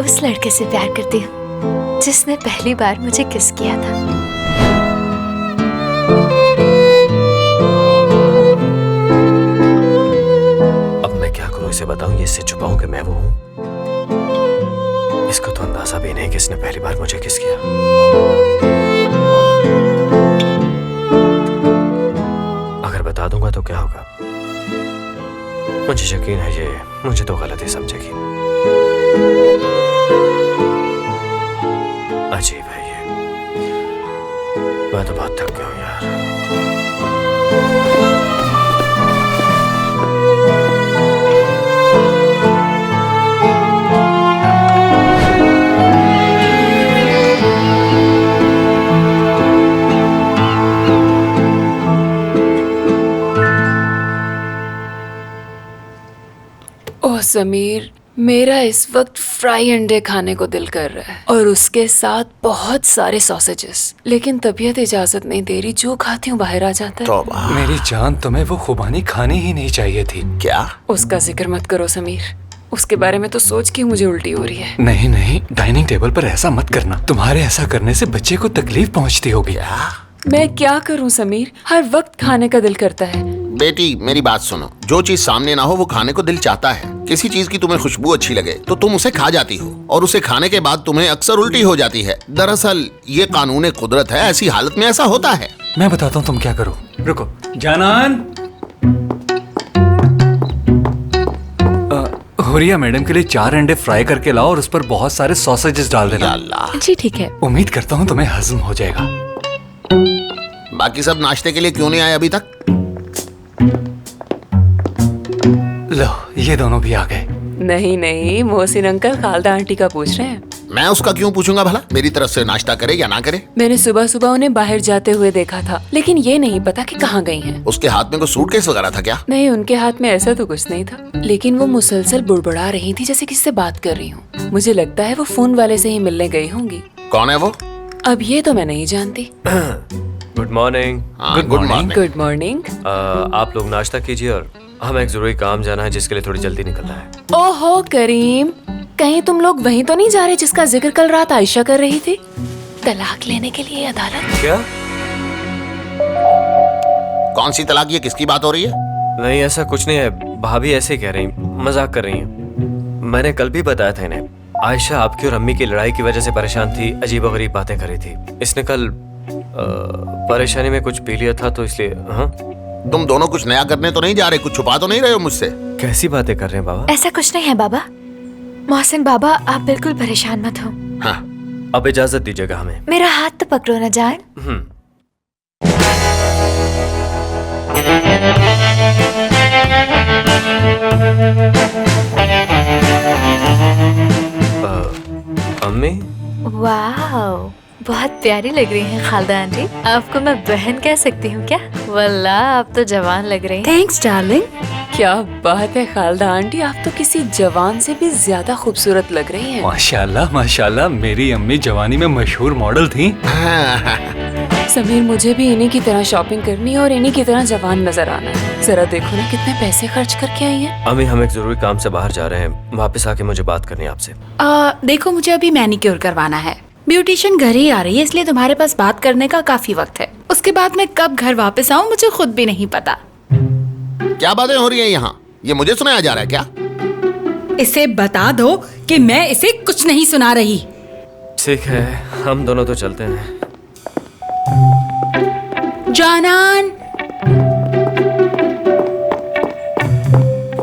उस लड़के से प्यार करती हूँ जिसने पहली बार मुझे किस किया था। अब मैं क्या करूं, इसे बताऊं, इससे छुपाऊं कि मैं वो हूं? इसको तो अंदाजा भी नहीं कि इसने पहली बार मुझे किस किया। अगर बता दूंगा तो क्या होगा? मुझे यकीन है ये मुझे तो गलत ही समझेगी। अजीब है ये। मैं तो बहुत थक गया हूं यार। ओह समीर, मेरा इस वक्त फ्राई अंडे खाने को दिल कर रहा है और उसके साथ बहुत सारे सॉसेजेस, लेकिन तबीयत इजाजत नहीं दे रही। जो खाती हूँ बाहर आ जाता है। तौबा। मेरी जान, तुम्हें वो खुबानी खानी ही नहीं चाहिए थी। क्या? उसका जिक्र मत करो समीर, उसके बारे में तो सोच के मुझे उल्टी हो रही है। नहीं नहीं, डाइनिंग टेबल पर ऐसा मत करना। तुम्हारे ऐसा करने से बच्चे को तकलीफ पहुंचती होगी। मैं क्या करूं समीर, हर वक्त खाने का दिल करता है। बेटी मेरी बात सुनो, जो चीज सामने ना हो वो खाने को दिल चाहता है। किसी चीज की तुम्हें खुशबू अच्छी लगे तो तुम उसे खा जाती हो और उसे खाने के बाद तुम्हें अक्सर उल्टी हो जाती है। दरअसल ये कानून कुदरत है, ऐसी हालत में ऐसा होता है। मैं बताता हूँ तुम क्या करो। रुको जानान, हुरिया मैडम के लिए 4 अंडे फ्राई करके लाओ और उस पर बहुत सारे सॉसेजेस डाल देना। अल्लाह। जी ठीक है। उम्मीद करता हूँ तुम्हें हजम हो जाएगा। बाकी सब नाश्ते के लिए क्यों नहीं आए अभी तक? लो, ये दोनों भी आ गए। नहीं नहीं, मोहसिन अंकल खालदा आंटी का पूछ रहे हैं। मैं उसका क्यों पूछूंगा भला? मेरी तरफ से नाश्ता करे या ना करे। मैंने सुबह सुबह उन्हें बाहर जाते हुए देखा था, लेकिन ये नहीं पता कि कहाँ गई हैं। उसके हाथ में कोई सूटकेस वगैरह था क्या? नहीं, उनके हाथ में ऐसा तो कुछ नहीं था, लेकिन वो मुसलसल बुड़बुड़ा रही थी जैसे किससे बात कर रही हूँ। मुझे लगता है वो फोन वाले से ही मिलने गई होंगी। कौन है वो? अब ये तो मैं नहीं जानती। Good morning. Good morning. Good morning. आप लोग नाश्ता कीजिए और हमें एक जरूरी काम जाना है जिसके लिए थोड़ी जल्दी निकलना है। ओहो करीम, कहीं तुम लोग वहीं तो नहीं जा रहे जिसका जिक्र कल रात आयशा कर रही थी? तलाक लेने के लिए अदालत। क्या? कौन सी तलाक? ये किसकी बात हो रही है? नहीं ऐसा कुछ नहीं है, भाभी ऐसे ही कह रही, मजाक कर रही हैं। मैंने कल भी बताया था इन्हें, आयशा आपकी और अम्मी की लड़ाई की वजह से परेशान थी, अजीबोगरीब बातें कर रही थी। इसने कल परेशानी में कुछ पी लिया था तो इसलिए। हाँ, तुम दोनों कुछ नया करने तो नहीं जा रहे? कुछ छुपा तो नहीं रहे हो मुझसे? कैसी बातें कर रहे हैं बाबा? ऐसा कुछ नहीं है बाबा। मोहसिन बाबा, आप बिल्कुल परेशान मत हो। हाँ। अब इजाजत दीजिएगा हमें। मेरा हाथ तो पकड़ो ना जान। अम्मी, वाह, बहुत प्यारी लग रही हैं खालदा आंटी। आपको मैं बहन कह सकती हूँ क्या? वल्लाह आप तो जवान लग रही हैं। Thanks darling. क्या बात है खालदा आंटी, आप तो किसी जवान से भी ज्यादा खूबसूरत लग रही हैं। माशाल्लाह माशाल्लाह, मेरी अम्मी जवानी में मशहूर मॉडल थी। समीर, मुझे भी इन्हीं की तरह शॉपिंग करनी है और इन्हीं की तरह जवान नजर आना है। जरा देखो ना कितने पैसे खर्च करके आई हैं। अम्मी हम एक जरूरी काम से बाहर जा रहे हैं, वापस आके मुझे बात करनी है आपसे। देखो मुझे अभी मैनिक्योर करवाना है, ब्यूटिशियन घर ही आ रही है, इसलिए तुम्हारे पास बात करने का काफी वक्त है। उसके बाद मैं कब घर वापस आऊँ मुझे खुद भी नहीं पता। क्या बातें हो रही हैं यहाँ? ये मुझे सुनाया जा रहा है क्या? इसे बता दो कि मैं इसे कुछ नहीं सुना रही। ठीक है, हम दोनों तो चलते हैं। जानान,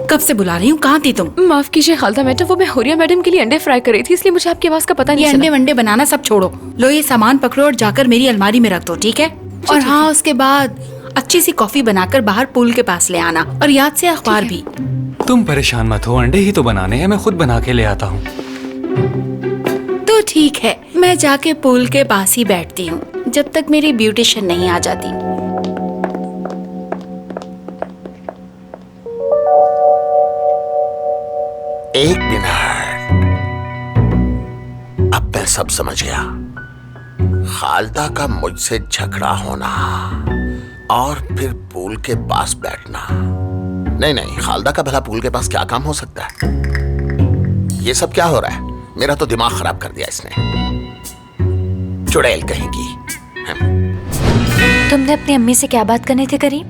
कब से बुला रही हूँ, कहाँ थी तुम? माफ कीजिए खालदा मैडम, वो मैं हुरिया मैडम के लिए अंडे फ्राई कर रही थी, इसलिए मुझे आपकी आवाज का पता नहीं ये चला। अंडे वंडे बनाना सब छोड़ो, लो ये सामान पकड़ो और जाकर मेरी अलमारी में रख दो, ठीक है? और हाँ, उसके बाद अच्छी सी कॉफी बनाकर बाहर पूल के पास ले आना, और याद से अखबार भी। तुम परेशान मत हो, अंडे ही तो बनाने हैं, मैं खुद बना के ले आता हूँ। तो ठीक है, मैं जाके पूल के पास ही बैठती हूँ जब तक मेरी ब्यूटिशियन नहीं आ जाती। एक मिनट, अब मैं सब समझ गया। खालदा का मुझसे झगड़ा होना और फिर पूल के पास बैठना। नहीं नहीं, खालदा का भला पूल के पास क्या काम हो सकता है? ये सब क्या हो रहा है? मेरा तो दिमाग खराब कर दिया इसने, चुड़ैल कहेंगी। तुमने अपनी अम्मी से क्या बात करनी थी करीम?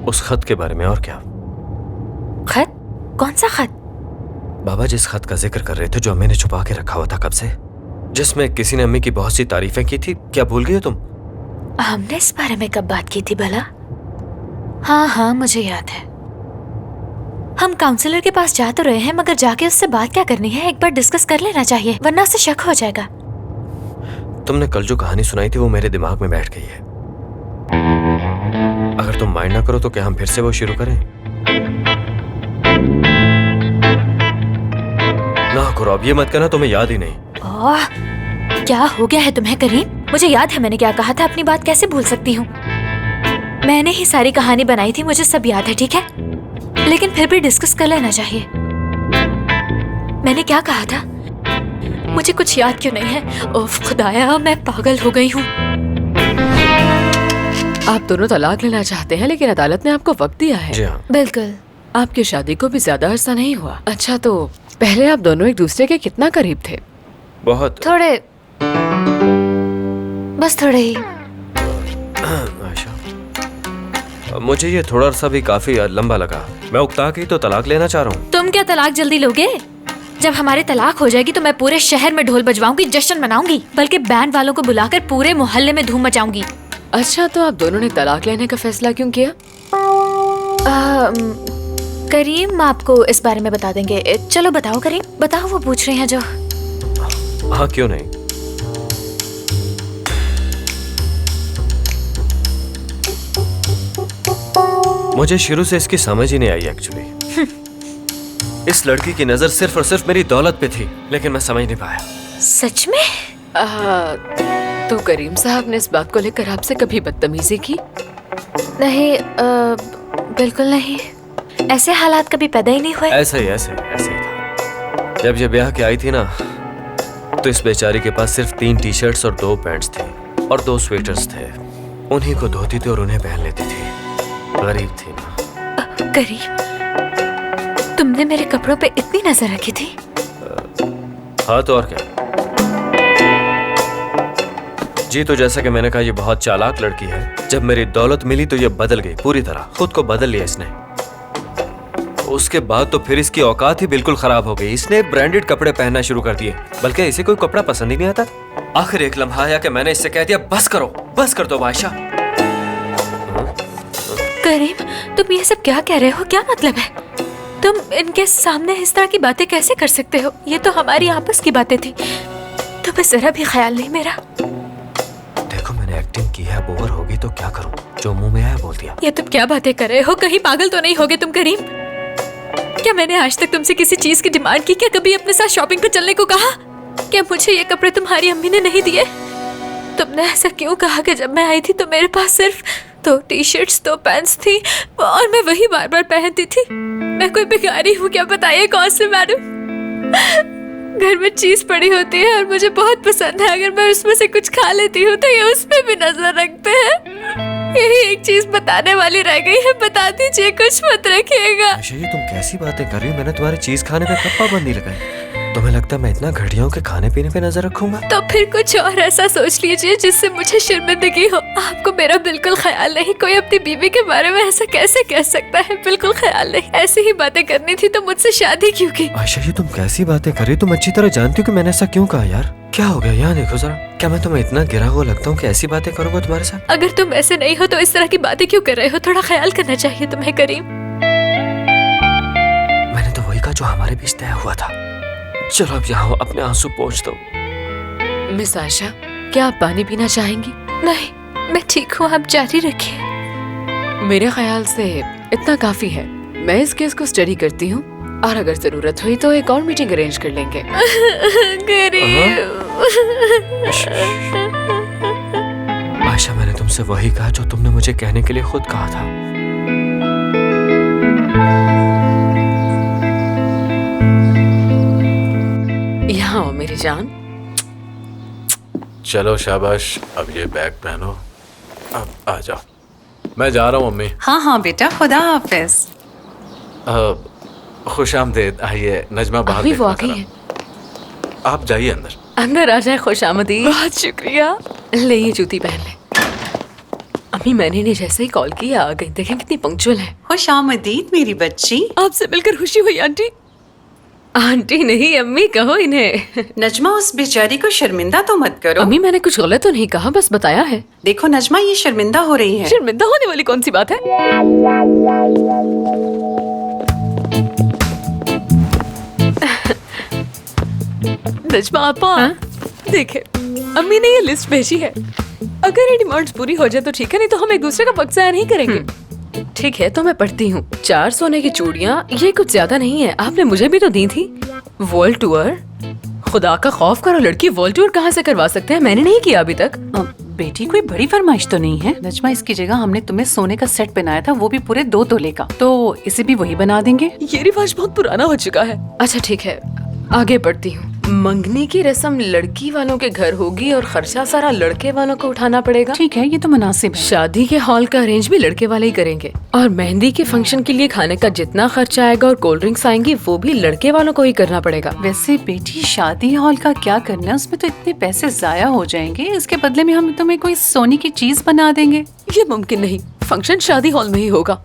उस खत के बारे में। और क्या? खत? कौन सा खत? बाबा जिस खत का जिक्र कर रहे थे, जो अम्मी ने छुपा के रखा हुआ था कब से, जिसमें किसी ने अम्मी की बहुत सी तारीफें की थी, क्या भूल गई हो तुम? हमने इस बारे में कब बात की थी भला? हाँ हाँ, मुझे याद है। हम काउंसलर के पास जा तो रहे हैं, मगर जाके उससे बात क्या करनी है, एक बार डिस्कस कर लेना चाहिए, वरना उससे शक हो जाएगा। तुमने कल जो कहानी सुनाई थी वो मेरे दिमाग में बैठ गई है। अगर तुम माइंड ना करो तो क्या हम फिर से वो शुरू करें? ना करो, अब ये मत करना, तुम्हें याद ही नहीं। ओह, क्या हो गया है तुम्हें करीम? मुझे याद है मैंने क्या कहा था, अपनी बात कैसे भूल सकती हूँ? मैंने ही सारी कहानी बनाई थी, मुझे सब याद है, ठीक है? लेकिन फिर भी डिस्कस कर लेना चाहिए। मैंने क्या कहा था? मुझे कुछ याद क्यों नहीं है? ओफ खुदाया, मैं पागल हो गई हूँ। आप दोनों तलाक लेना चाहते हैं, लेकिन अदालत ने आपको वक्त दिया है। जी हाँ। बिल्कुल। आपकी शादी को भी ज्यादा अरसा नहीं हुआ। अच्छा, तो पहले आप दोनों एक दूसरे के कितना करीब थे? बहुत। थोड़े, बस थोड़े ही। आयशा, मुझे ये थोड़ा सा भी काफी लंबा लगा। मैं उकता के तो तलाक लेना चाह रहा हूँ। तुम क्या तलाक जल्दी लोगे? जब हमारी तलाक हो जाएगी तो मैं पूरे शहर में ढोल बजवाऊंगी, जश्न मनाऊंगी, बल्कि बैंड वालों को बुलाकर पूरे मोहल्ले में धूम मचाऊंगी। अच्छा, तो आप दोनों ने तलाक लेने का फैसला क्यों किया? करीम आपको इस बारे में बता देंगे। चलो बताओ करीम, बताओ, वो पूछ रहे हैं जो। हाँ, क्यों नहीं। मुझे शुरू से इसकी समझ ही नहीं आई एक्चुअली। इस लड़की की नजर सिर्फ और सिर्फ मेरी दौलत पे थी, लेकिन मैं समझ नहीं पाया। सच में? तो करीम साहब ने इस बात को लेकर आपसे कभी बदतमीजी की? नहीं, बिल्कुल नहीं। ऐसे हालात कभी पैदा ही नहीं हुए। ऐसे ही था। जब ये ब्याह के आई थी ना, तो इस बेचारी के पास सिर्फ 3 टी शर्ट्स और 2 पैंट्स थे और 2 स्वेटर्स थे। उन्हीं को धोती थी और उन्हें पहन लेती थी। गरीब थी ना। करीम, तुमने मेरे कपड़ों पे इतनी नजर रखी थी? हाँ, तो और क्या। जी, तो जैसा कि मैंने कहा, ये बहुत चालाक लड़की है। जब मेरी दौलत मिली तो ये बदल गई पूरी तरह, खुद को बदल लिया इसने। उसके बाद तो फिर इसकी औकात ही बिल्कुल खराब हो गई। इसने ब्रांडेड कपड़े पहनना शुरू कर दिए, बल्कि इसे कोई कपड़ा पसंद ही नहीं आता। आखिर एक लम्हा आया कि मैंने इससे कह दिया, बस करो, बस कर दो आयशा। करीम, तुम ये सब क्या कह रहे हो? क्या मतलब है? तुम इनके सामने इस तरह की बातें कैसे कर सकते हो? ये तो हमारी आपस की बातें थी। तुम्हें जरा भी ख्याल नहीं मेरा? देखो, मैंने एक्टिंग की है, अब ओवर होगी तो क्या करूं? जो मुंह में आया बोल दिया। ये तुम क्या बातें कर रहे हो? कहीं पागल तो नहीं होगे तुम करीम? क्या मैंने आज तक तुमसे किसी चीज की डिमांड की? क्या कभी अपने साथ शॉपिंग पे चलने को कहा? क्या मुझे ये कपड़े तुम्हारी अम्मी ने नहीं दिए? तुमने ऐसा क्यों कहा कि जब मैं आई थी तो मेरे पास सिर्फ 2 टी शर्ट्स 2 पैंट्स थी और मैं वही बार बार पहनती थी? मैं कोई भिखारी हूँ क्या? बताइए कौन से मैडम? घर में चीज पड़ी होती है और मुझे बहुत पसंद है, अगर मैं उसमें से कुछ खा लेती हूँ तो ये उस पे भी नजर रखते हैं। यही एक चीज बताने वाली रह गई है, बता दीजिए, कुछ मत रखिएगा। आयशा, ये तुम कैसी बातें कर रही हो? मैंने तुम्हारी चीज खाने पे कब पाबंदी लगाई? तुम्हें लगता है मैं इतना घटिया हूं कि खाने पीने पे नजर रखूंगा? तो फिर कुछ और ऐसा सोच लीजिए जिससे मुझे शर्मिंदगी हो। आपको मेरा बिल्कुल ख्याल नहीं? कोई अपनी बीवी के बारे में ऐसा कैसे कह सकता है? बिल्कुल ख्याल नहीं। ऐसी ही बातें करनी थी तो मुझसे शादी क्यों की? आयशा, ये तुम कैसी बातें कर रही हो? तुम अच्छी तरह जानती हो कि मैंने ऐसा क्यों कहा यार। क्या हो गया? यहाँ देखो जरा। क्या मैं तुम्हें इतना गिरा हुआ लगता हूँ कि ऐसी बातें करूंगा तुम्हारे साथ? अगर तुम ऐसे नहीं हो तो इस तरह की बातें क्यों कर रहे हो? थोड़ा ख्याल करना चाहिए तुम्हें करीम। मैंने तो वही कहा जो हमारे बीच तय हुआ था। चलो अब यहाँ अपने आंसू पोंछ दो। मिस आयशा, क्या आप पानी पीना चाहेंगी? नहीं, मैं ठीक हूँ, आप जारी रखिए। मेरे ख्याल से इतना काफी है। मैं इस केस को स्टडी करती हूँ और अगर जरूरत हुई तो एक और मीटिंग अरेंज कर लेंगे। आयशा, मैंने तुमसे वही कहा जो तुमने मुझे कहने के लिए खुद कहा था। यहाँ आओ मेरी जान। चलो शाबाश, अब ये बैग पहनो, अब आ जाओ। मैं जा रहा हूँ मम्मी। हाँ हाँ बेटा, खुदा हाफिज। खुश आमदेद। आइए, नजमा बाहर अभी वो देखना आ गई जरा। है। आप जाइए अंदर। अंदर आ जाए खुशामदी। बहुत शुक्रिया। ले ये जूती पहन ले। अम्मी मैंने इन्हें जैसे ही कॉल किया आ गई। देखें कितनी पंक्चुअल है। खुश आमदीद मेरी बच्ची। आपसे मिलकर खुशी हुई आंटी। आंटी नहीं अम्मी कहो इन्हें। नजमा उस बेचारी को शर्मिंदा तो मत करो। अम्मी मैंने कुछ गलत तो नहीं कहा, बस बताया है। देखो नजमा ये शर्मिंदा हो रही है। शर्मिंदा होने वाली कौन सी बात है? नजमा आपा देखे अम्मी ने ये लिस्ट भेजी है। अगर ये डिमांड्स पूरी हो जाए तो ठीक है, नहीं तो हम एक दूसरे का पक्ष जाया नहीं करेंगे। ठीक है तो मैं पढ़ती हूँ। 4 सोने की चूड़ियाँ, ये कुछ ज्यादा नहीं है, आपने मुझे भी तो दी थी। वर्ल्ड टूर, खुदा का खौफ करो लड़की, वर्ल्ड टूर कहाँ से करवा सकते हैं? मैंने नहीं किया अभी तक। बेटी कोई बड़ी फरमाइश तो नहीं है। नजमा इसकी जगह हमने तुम्हें सोने का सेट पहनाया था, वो भी पूरे 2 तोले का, तो इसे भी वही बना देंगे। ये रिवाज बहुत पुराना हो चुका है। अच्छा ठीक है आगे बढ़ती हूँ। मंगनी की रस्म लड़की वालों के घर होगी और खर्चा सारा लड़के वालों को उठाना पड़ेगा। ठीक है ये तो मुनासिब है। शादी के हॉल का अरेंज भी लड़के वाले ही करेंगे और मेहंदी के फंक्शन के लिए खाने का जितना खर्चा आएगा और कोल्ड ड्रिंक्स आएंगी वो भी लड़के वालों को ही करना पड़ेगा। वैसे बेटी शादी हॉल का क्या करना है, उसमें तो इतने पैसे जाया हो जाएंगे। इसके बदले में हम तुम्हें कोई सोने की चीज बना देंगे। ये मुमकिन नहीं, फंक्शन शादी हॉल में ही होगा।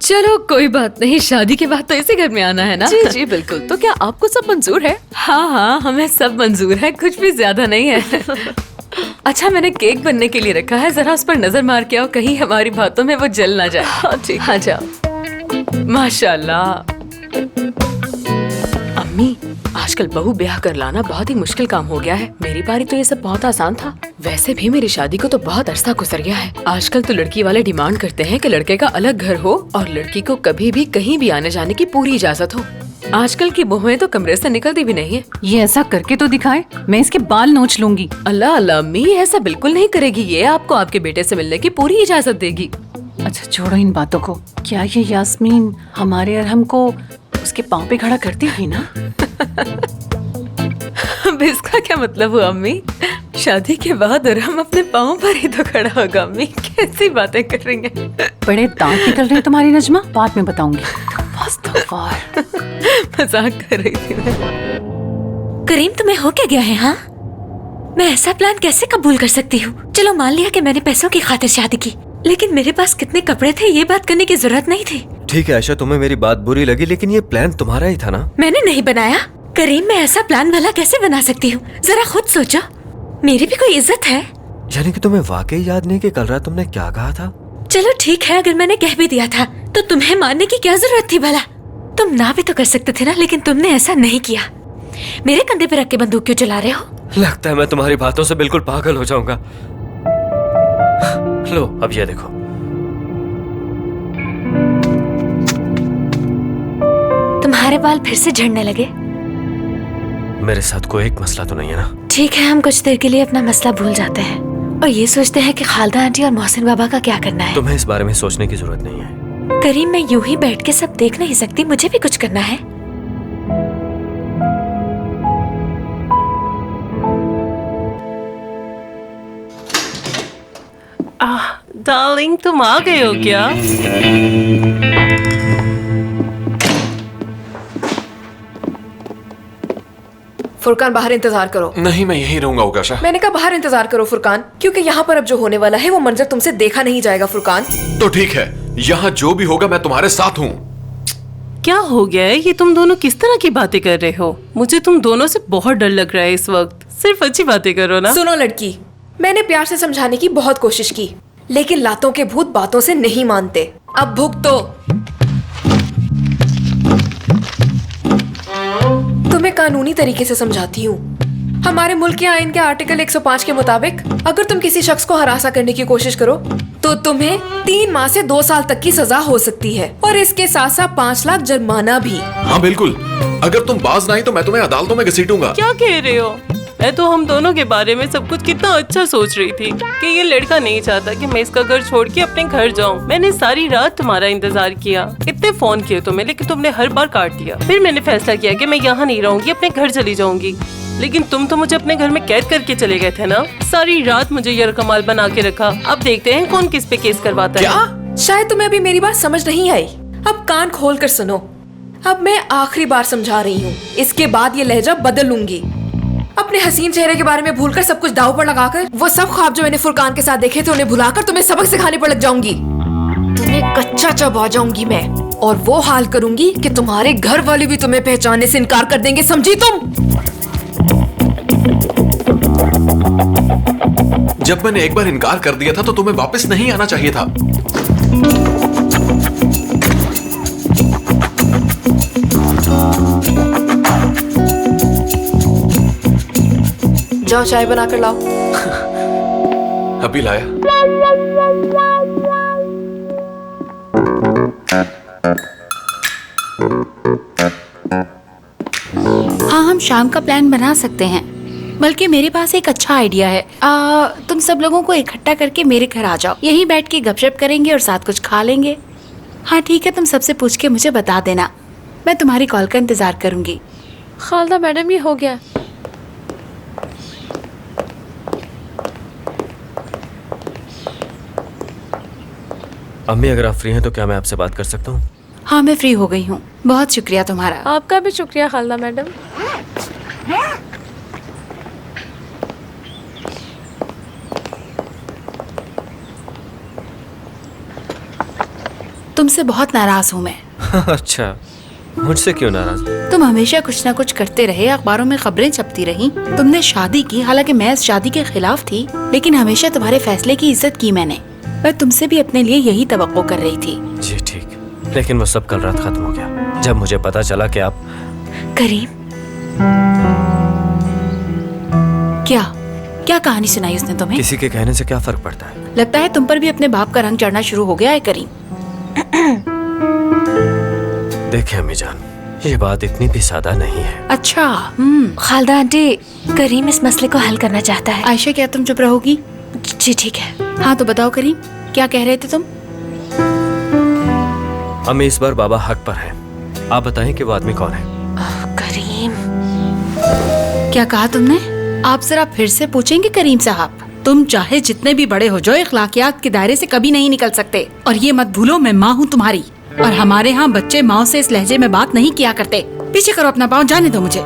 चलो कोई बात नहीं, शादी के बाद तो इसी घर में आना है ना। जी जी बिल्कुल। तो क्या आपको सब मंजूर है? हाँ हमें सब मंजूर है, कुछ भी ज्यादा नहीं है। अच्छा मैंने केक बनने के लिए रखा है, जरा उस पर नजर मार के आओ, कहीं हमारी बातों में वो जल ना जाए। हाँ ठीक। हाँ जाओ। माशाल्लाह। अम्मी आजकल बहू ब्याह कर लाना बहुत ही मुश्किल काम हो गया है। मेरी बारी तो ये सब बहुत आसान था। वैसे भी मेरी शादी को तो बहुत अरसा गुजर गया है। आजकल तो लड़की वाले डिमांड करते हैं कि लड़के का अलग घर हो और लड़की को कभी भी कहीं भी आने जाने की पूरी इजाजत हो। आजकल की बहुएं तो कमरे से निकलती भी नहीं है। ये ऐसा करके तो दिखाए, मैं इसके बाल नोच लूंगी। अल्लाह अल्लाह अम्मी ऐसा बिल्कुल नहीं करेगी, ये आपको आपके बेटे से मिलने की पूरी इजाजत देगी। अच्छा छोड़ो इन बातों को। क्या ये यास्मीन हमारे अरहम को उसके पाँव पे खड़ा करती हुई ना? अब इसका क्या मतलब हुआ अम्मी? शादी के बाद और हम अपने पाँव पर ही तो खड़ा होगा। अम्मी कैसी बातें कर रही हैं? बड़े दांत निकल रहे हैं तुम्हारी नजमा, बाद में बताऊंगी। मजाक कर रही थी मैं। करीम तुम्हें हो क्या गया है? हाँ मैं ऐसा प्लान कैसे कबूल कर सकती हूँ? चलो मान लिया कि मैंने पैसों की खातिर शादी की, लेकिन मेरे पास कितने कपड़े थे ये बात करने की जरूरत नहीं थी। ठीक है आयशा, तुम्हें मेरी बात बुरी लगी लेकिन ये प्लान तुम्हारा ही था ना। मैंने नहीं बनाया। करीम मैं ऐसा प्लान भला कैसे बना सकती हूँ? जरा खुद सोचो, मेरी भी कोई इज्जत है। यानी कि तुम्हें वाकई याद नहीं कि कल रात तुमने क्या कहा था? चलो ठीक है, अगर मैंने कह भी दिया था तो तुम्हें मानने की क्या जरूरत थी भला? तुम ना भी तो कर सकते थे ना, लेकिन तुमने ऐसा नहीं किया। मेरे कंधे पे रख के बंदूक क्यों चला रहे हो? लगता है मैं तुम्हारी बातों से बिल्कुल पागल हो जाऊंगा। लो अब ये देखो। तुम्हारे बाल फिर से झड़ने लगे? मेरे साथ कोई एक मसला तो नहीं है ना? ठीक है, हम कुछ देर के लिए अपना मसला भूल जाते हैं और ये सोचते हैं कि खालदा आंटी और मोहसिन बाबा का क्या करना है। तुम्हें इस बारे में सोचने की जरूरत नहीं है। करीम मैं यूं ही बैठ के सब देख नहीं सकती, मुझे भी कुछ करना है। डार्लिंग तुम आ गए हो क्या? फुरकान बाहर इंतजार करो। नहीं मैं यहीं रहूंगा उकाशा। मैंने कहा बाहर इंतजार करो फुरकान, क्योंकि यहाँ पर अब जो होने वाला है वो मंजर तुमसे देखा नहीं जाएगा फुरकान। तो ठीक है, यहाँ जो भी होगा मैं तुम्हारे साथ हूँ। क्या हो गया है? ये तुम दोनों किस तरह की बातें कर रहे हो? मुझे तुम दोनों से बहुत डर लग रहा है इस वक्त। सिर्फ अच्छी बातें करो ना। सुनो लड़की, मैंने प्यार से समझाने की बहुत कोशिश की, लेकिन लातों के भूत बातों से नहीं मानते। अब भुगतो। तुम्हें कानूनी तरीके से समझाती हूँ। हमारे मुल्क के आईन के आर्टिकल 105 के मुताबिक अगर तुम किसी शख्स को हरासा करने की कोशिश करो तो तुम्हें 3 माह से 2 साल तक की सजा हो सकती है और इसके साथ साथ 5 लाख जुर्माना भी। हाँ बिल्कुल, अगर तुम बाज नहीं तो मैं तुम्हें अदालतों में घसीटूंगा। क्या कह रहे हो? मैं तो हम दोनों के बारे में सब कुछ कितना अच्छा सोच रही थी कि ये लड़का नहीं चाहता कि मैं इसका घर छोड़ के अपने घर जाऊं। मैंने सारी रात तुम्हारा इंतजार किया, इतने फोन किए तुम्हें, लेकिन तुमने हर बार काट दिया। फिर मैंने फैसला किया कि मैं यहाँ नहीं रहूंगी, अपने घर चली जाऊंगी। लेकिन तुम तो मुझे अपने घर में कैद करके चले गए थे ना। सारी रात मुझे यरकमाल बना के रखा। अब देखते हैं कौन किस पे केस करवाता है। शायद तुम्हें अभी मेरी बात समझ नहीं आई। अब कान खोल कर सुनो। अब मैं आखिरी बार समझा रही हूँ, इसके बाद ये लहजा बदल लूंगी। अपने हसीन चेहरे के बारे में भूलकर सब कुछ दाव पर लगाकर वो सब ख्वाब जो मैंने फुरकान के साथ देखे थे उन्हें भुलाकर तुम्हें सबक सिखाने पर लग जाऊंगी। तुम्हें कच्चा चबा जाऊंगी मैं, और वो हाल करूंगी कि तुम्हारे घर वाले भी तुम्हें पहचानने से इनकार कर देंगे, समझी तुम? जब मैंने एक बार इनकार कर दिया था तो तुम्हें वापस नहीं आना चाहिए था। जाओ चाय बनाकर लाओ। अभी लाया। हाँ, हम शाम का प्लान बना सकते हैं। बल्कि मेरे पास एक अच्छा आइडिया है। तुम सब लोगों को इकट्ठा करके मेरे घर आ जाओ, यहीं बैठ के गपशप करेंगे और साथ कुछ खा लेंगे। हाँ ठीक है, तुम सबसे पूछ के मुझे बता देना, मैं तुम्हारी कॉल का इंतजार करूंगी। खालदा मैडम, ये हो गया। अम्मी अगर आप फ्री हैं तो क्या मैं आपसे बात कर सकता हूँ? हाँ मैं फ्री हो गई हूँ, बहुत शुक्रिया तुम्हारा। आपका भी शुक्रिया खालदा मैडम। तुमसे बहुत नाराज हूँ मैं। अच्छा, मुझसे क्यों नाराज? तुम हमेशा कुछ ना कुछ करते रहे, अखबारों में खबरें छपती रही, तुमने शादी की, हालांकि मैं इस शादी के खिलाफ थी, लेकिन हमेशा तुम्हारे फैसले की इज्जत की मैंने। मैं तुमसे भी अपने लिए यही तवक्को कर रही थी। जी ठीक, लेकिन वो सब कल रात खत्म हो गया जब मुझे पता चला कि आप। करीम, क्या क्या कहानी सुनाई उसने तुम्हें? किसी के कहने से क्या फर्क पड़ता है? लगता है तुम पर भी अपने बाप का रंग चढ़ना शुरू हो गया है करीम। देखिए अम्मी जान, ये बात इतनी भी सादा नहीं है। अच्छा, खालदा आंटी, करीम इस मसले को हल करना चाहता है। आयशा क्या तुम चुप रहोगी? जी ठीक है। हाँ तो बताओ करीम, क्या कह रहे थे तुम? अम्मी इस बार बाबा हक पर है, आप बताएं कि वो आदमी कौन है? करीम, क्या कहा तुमने? आप जरा फिर से पूछेंगे करीम साहब? तुम चाहे जितने भी बड़े हो जाओ, इखलाकियात के दायरे से कभी नहीं निकल सकते। और ये मत भूलो, मैं माँ हूँ तुम्हारी, और हमारे यहाँ बच्चे माँ से इस लहजे में बात नहीं किया करते। पीछे करो अपना पाँव, जाने दो मुझे।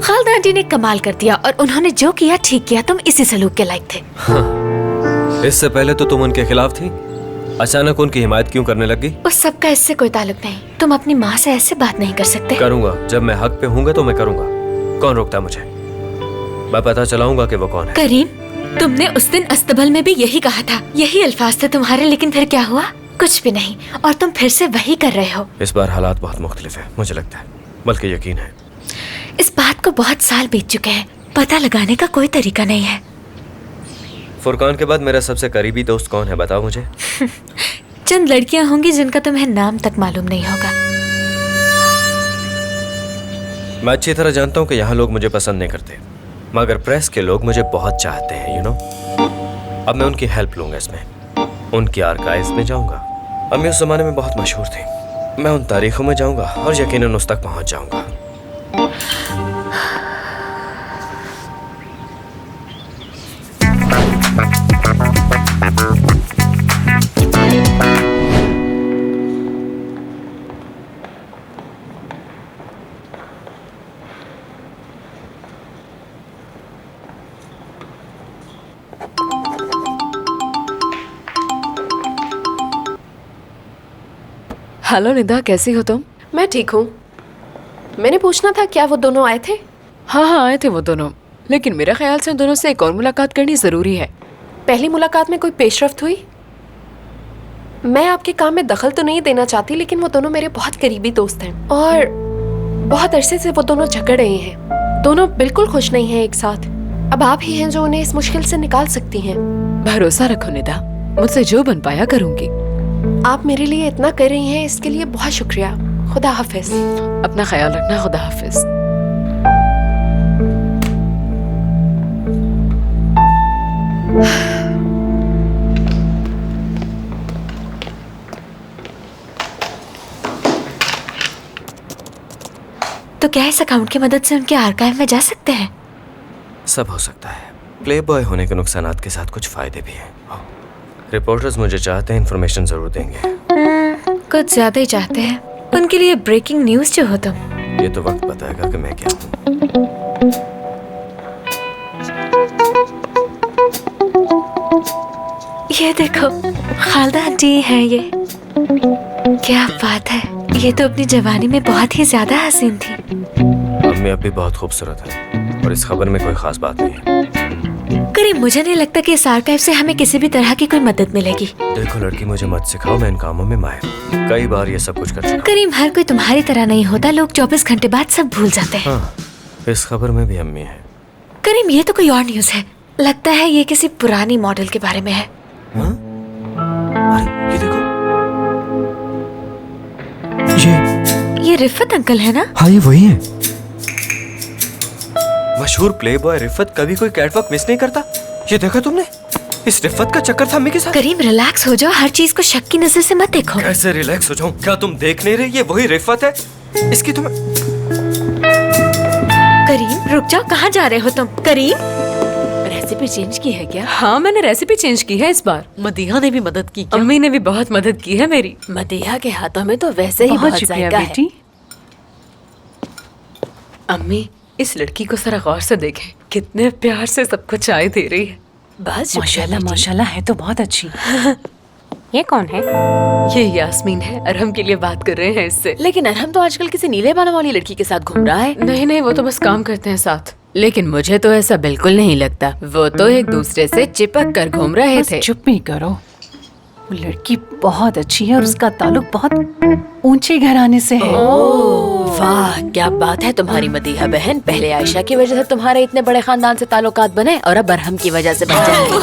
खालदा आंटी ने कमाल कर दिया, और उन्होंने जो किया ठीक किया। तुम इसी सलूक के लायक थे। हाँ, इससे पहले तो तुम उनके खिलाफ थी, अचानक उनकी हिमायत क्यों करने लगी? उस सब का इससे कोई ताल्लुक नहीं। तुम अपनी माँ से ऐसे बात नहीं कर सकते। करूंगा, जब मैं हक पे हूँगा तो मैं करूंगा। कौन रोकता मुझे? मैं पता चलाऊंगा कि वो कौन है। करीम, तुमने उस दिन अस्तबल में भी यही कहा था, यही अल्फाज थे तुम्हारे, लेकिन फिर क्या हुआ? कुछ भी नहीं, और तुम फिर से वही कर रहे हो। इस बार हालात बहुत मुख्तलिफ है, मुझे लगता है, बल्कि यकीन है। इस बात को बहुत साल बीत चुके हैं, पता लगाने का कोई तरीका नहीं है। फुरकान के बाद मेरा सबसे करीबी दोस्त कौन है, बताओ मुझे। चंद लड़कियां होंगी जिनका तुम्हें नाम तक मालूम नहीं होगा। मैं अच्छी तरह जानता हूँ कि यहाँ लोग मुझे पसंद नहीं करते, मगर प्रेस के लोग मुझे बहुत चाहते हैं, यू नो। अब मैं उनकी हेल्प लूंगा इसमें, उनकी आर्काइव्स में जाऊंगा। अम्मी उस जमाने में बहुत मशहूर थी, मैं उन तारीखों में जाऊंगा और यकीनन उस तक पहुंच जाऊंगा। हेलो निदा, कैसी हो तुम? मैं ठीक हूँ। मैंने पूछना था, क्या वो दोनों आए थे? हाँ हाँ, आए थे वो दोनों, लेकिन मेरे ख्याल से उन दोनों से एक और मुलाकात करनी जरूरी है। पहली मुलाकात में कोई पेशरफ्त हुई? मैं आपके काम में दखल तो नहीं देना चाहती, लेकिन वो दोनों मेरे बहुत करीबी दोस्त हैं, और बहुत अरसे से वो दोनों झगड़ रहे हैं। दोनों बिल्कुल खुश नहीं हैं एक साथ। अब आप ही हैं जो उन्हें इस मुश्किल से निकाल सकती हैं। भरोसा रखो निदा, मुझसे जो बन पाया करूंगी। आप मेरे लिए इतना कर रही हैं, इसके लिए बहुत शुक्रिया। खुदा हाफिज। अपना ख्याल रखना। खुदा हाफिज। तो क्या इस अकाउंट की मदद से उनके आर्काइव में जा सकते हैं? सब हो सकता है। प्लेबॉय होने के नुकसानात के साथ कुछ फायदे भी हैं। रिपोर्टर्स मुझे चाहते हैं, इन्फॉर्मेशन जरूर देंगे। कुछ ज्यादा ही चाहते हैं। उनके लिए ब्रेकिंग न्यूज जो हो तुम। ये तो वक्त बताएगा कि मैं क्या हूँ। ये देखो, खालदा आंटी है ये। क्या बात है, ये तो अपनी जवानी में बहुत ही ज्यादा हसीन थी। अम्मी अब भी बहुत खूबसूरत है और इस खबर में कोई खास बात नहीं है। करीम, मुझे नहीं लगता कि इस आर्काइव से हमें किसी भी तरह की कोई मदद मिलेगी। देखो लड़की, मुझे मत सिखाओ, मैं इन कामों में माहिर हूँ। कई बार ये सब कुछ कर चुका हूँ। करीम, हर कोई तुम्हारी तरह नहीं होता। लोग 24 घंटे बाद सब भूल जाते हैं। हाँ, इस खबर में भी अम्मी है। करीम, ये तो कोई और न्यूज है। लगता है ये किसी पुरानी मॉडल के बारे में है। हाँ? अरे, ये देखो, ये रिफत अंकल है ना? हाँ, ये वही है। मशहूर प्लेबॉय रिफत कभी कोई कैटवॉक मिस नहीं करता। ये देखा तुमने? इस रिफत का चक्कर था अम्मी के साथ। करीम, रिलैक्स हो जाओ, हर चीज को शक की नजर से मत देखो। कैसे रिलैक्स हो जाऊं? क्या तुम देख नहीं रही? ये वही रिफत है। इसकी तुम्हें। करीम, रुक जाओ, कहाँ जा रहे हो तुम? करीम, रेसिपी चेंज की है क्या? हाँ, मैंने रेसिपी चेंज की है इस बार। मदीहा ने भी मदद की क्या? अम्मी ने भी बहुत मदद की है मेरी। मदीहा के हाथों में तो वैसे ही बहुत बहुत शुक्रिया जायका है। बेटी। अम्मी, इस लड़की को जरा गौर से देखें, कितने प्यार से सबको चाय दे रही है। बस माशाल्लाह माशाल्लाह, है तो बहुत अच्छी। ये कौन है? ये यास्मीन है, अरहम के लिए बात कर रहे हैं इससे। लेकिन अरहम तो आजकल किसी नीले बालों वाली लड़की के साथ घूम रहा है। नहीं नहीं, वो तो बस काम करते हैं साथ। लेकिन मुझे तो ऐसा बिल्कुल नहीं लगता। वो तो एक दूसरे से चिपक कर घूम रहे बस थे। चुप ही करो। वो लड़की बहुत अच्छी है और उसका ताल्लुक बहुत ऊंचे घराने से है। वाह, क्या बात है तुम्हारी मदीहा बहन। पहले आयशा की वजह से तुम्हारे इतने बड़े खानदान से ताल्लुकात बने और अब अरहम की वजह से बन जाएंगे।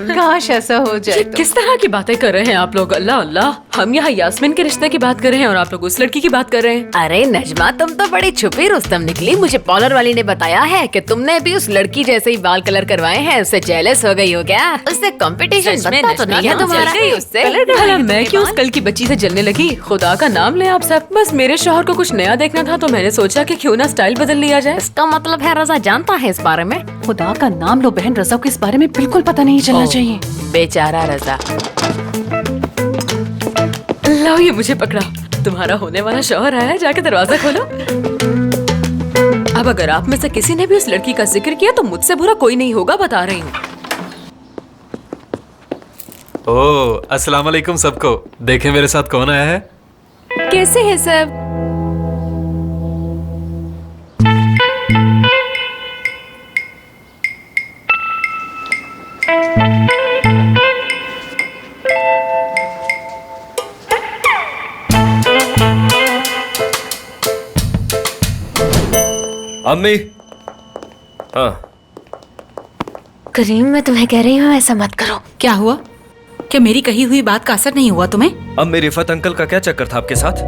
काश ऐसा हो जाए तो। किस तरह की बातें कर रहे हैं आप लोग? अल्लाह अल्लाह, हम यहाँ यास्मीन के रिश्ते की बात कर रहे हैं और आप लोग उस लड़की की बात कर रहे हैं। अरे नजमा, तुम तो बड़ी छुपी रुस्तम निकली। मुझे पार्लर वाली ने बताया है कि तुमने भी उस लड़की जैसे ही बाल कलर करवाए हैं। उससे जेलस हो गई हो क्या? उससे कंपटीशन बनता तो नहीं है तुम्हारा? उससे भला मैं क्यों उस कल की बच्ची से जलने लगी? खुदा का नाम ले आप सब। बस मेरे शौहर को कुछ नया देखना था तो मैंने सोचा कि क्यों ना स्टाइल बदल लिया जाए। इसका मतलब है रजा जानता है इस बारे में? खुदा का नाम लो बहन, रजा को इस बारे में बिल्कुल पता नहीं चलना चाहिए। बेचारा रजा। लो, ये मुझे पकड़ा। तुम्हारा होने वाला शौहर आया है, जाके दरवाजा खोलो। अब अगर आप में से किसी ने भी उस लड़की का जिक्र किया तो मुझसे बुरा कोई नहीं होगा, बता रही हूँ। ओह, अस्सलाम वालेकुम सबको। देखें मेरे साथ कौन आया है। कैसे है सब? अम्मी। हाँ, करीम, मैं तुम्हें कह रही हूँ ऐसा मत करो। क्या हुआ? क्या मेरी कही हुई बात का असर नहीं हुआ तुम्हें? अब मेरी रिफत अंकल का क्या चक्कर था आपके साथ?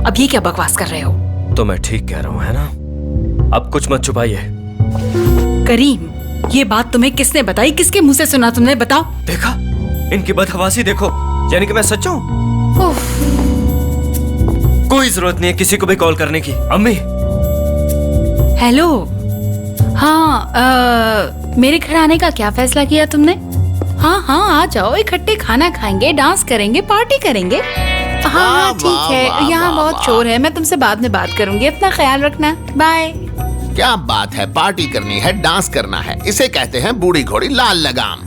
अब ये क्या बकवास कर रहे हो? तो मैं ठीक कह रहा हूँ, है ना? अब कुछ मत छुपाइए। करीम, ये बात तुम्हें किसने बताई? किसके मुंह से सुना तुमने? बताओ। देखा, इनकी बदहवासी देखो। यानी कि मैं सच्चा हूँ। कोई जरूरत नहीं है किसी को भी कॉल करने की। अम्मी। हेलो। हाँ, मेरे घर आने का क्या फैसला किया तुमने? हाँ हाँ, आ जाओ, इकट्ठे खाना खाएंगे, डांस करेंगे, पार्टी करेंगे। हाँ हाँ, ठीक है। यहाँ बहुत शोर है, मैं तुमसे बाद में बात करूंगी। अपना ख्याल रखना। बाय। क्या बात है, पार्टी करनी है, डांस करना है, इसे कहते हैं बूढ़ी घोड़ी लाल लगाम।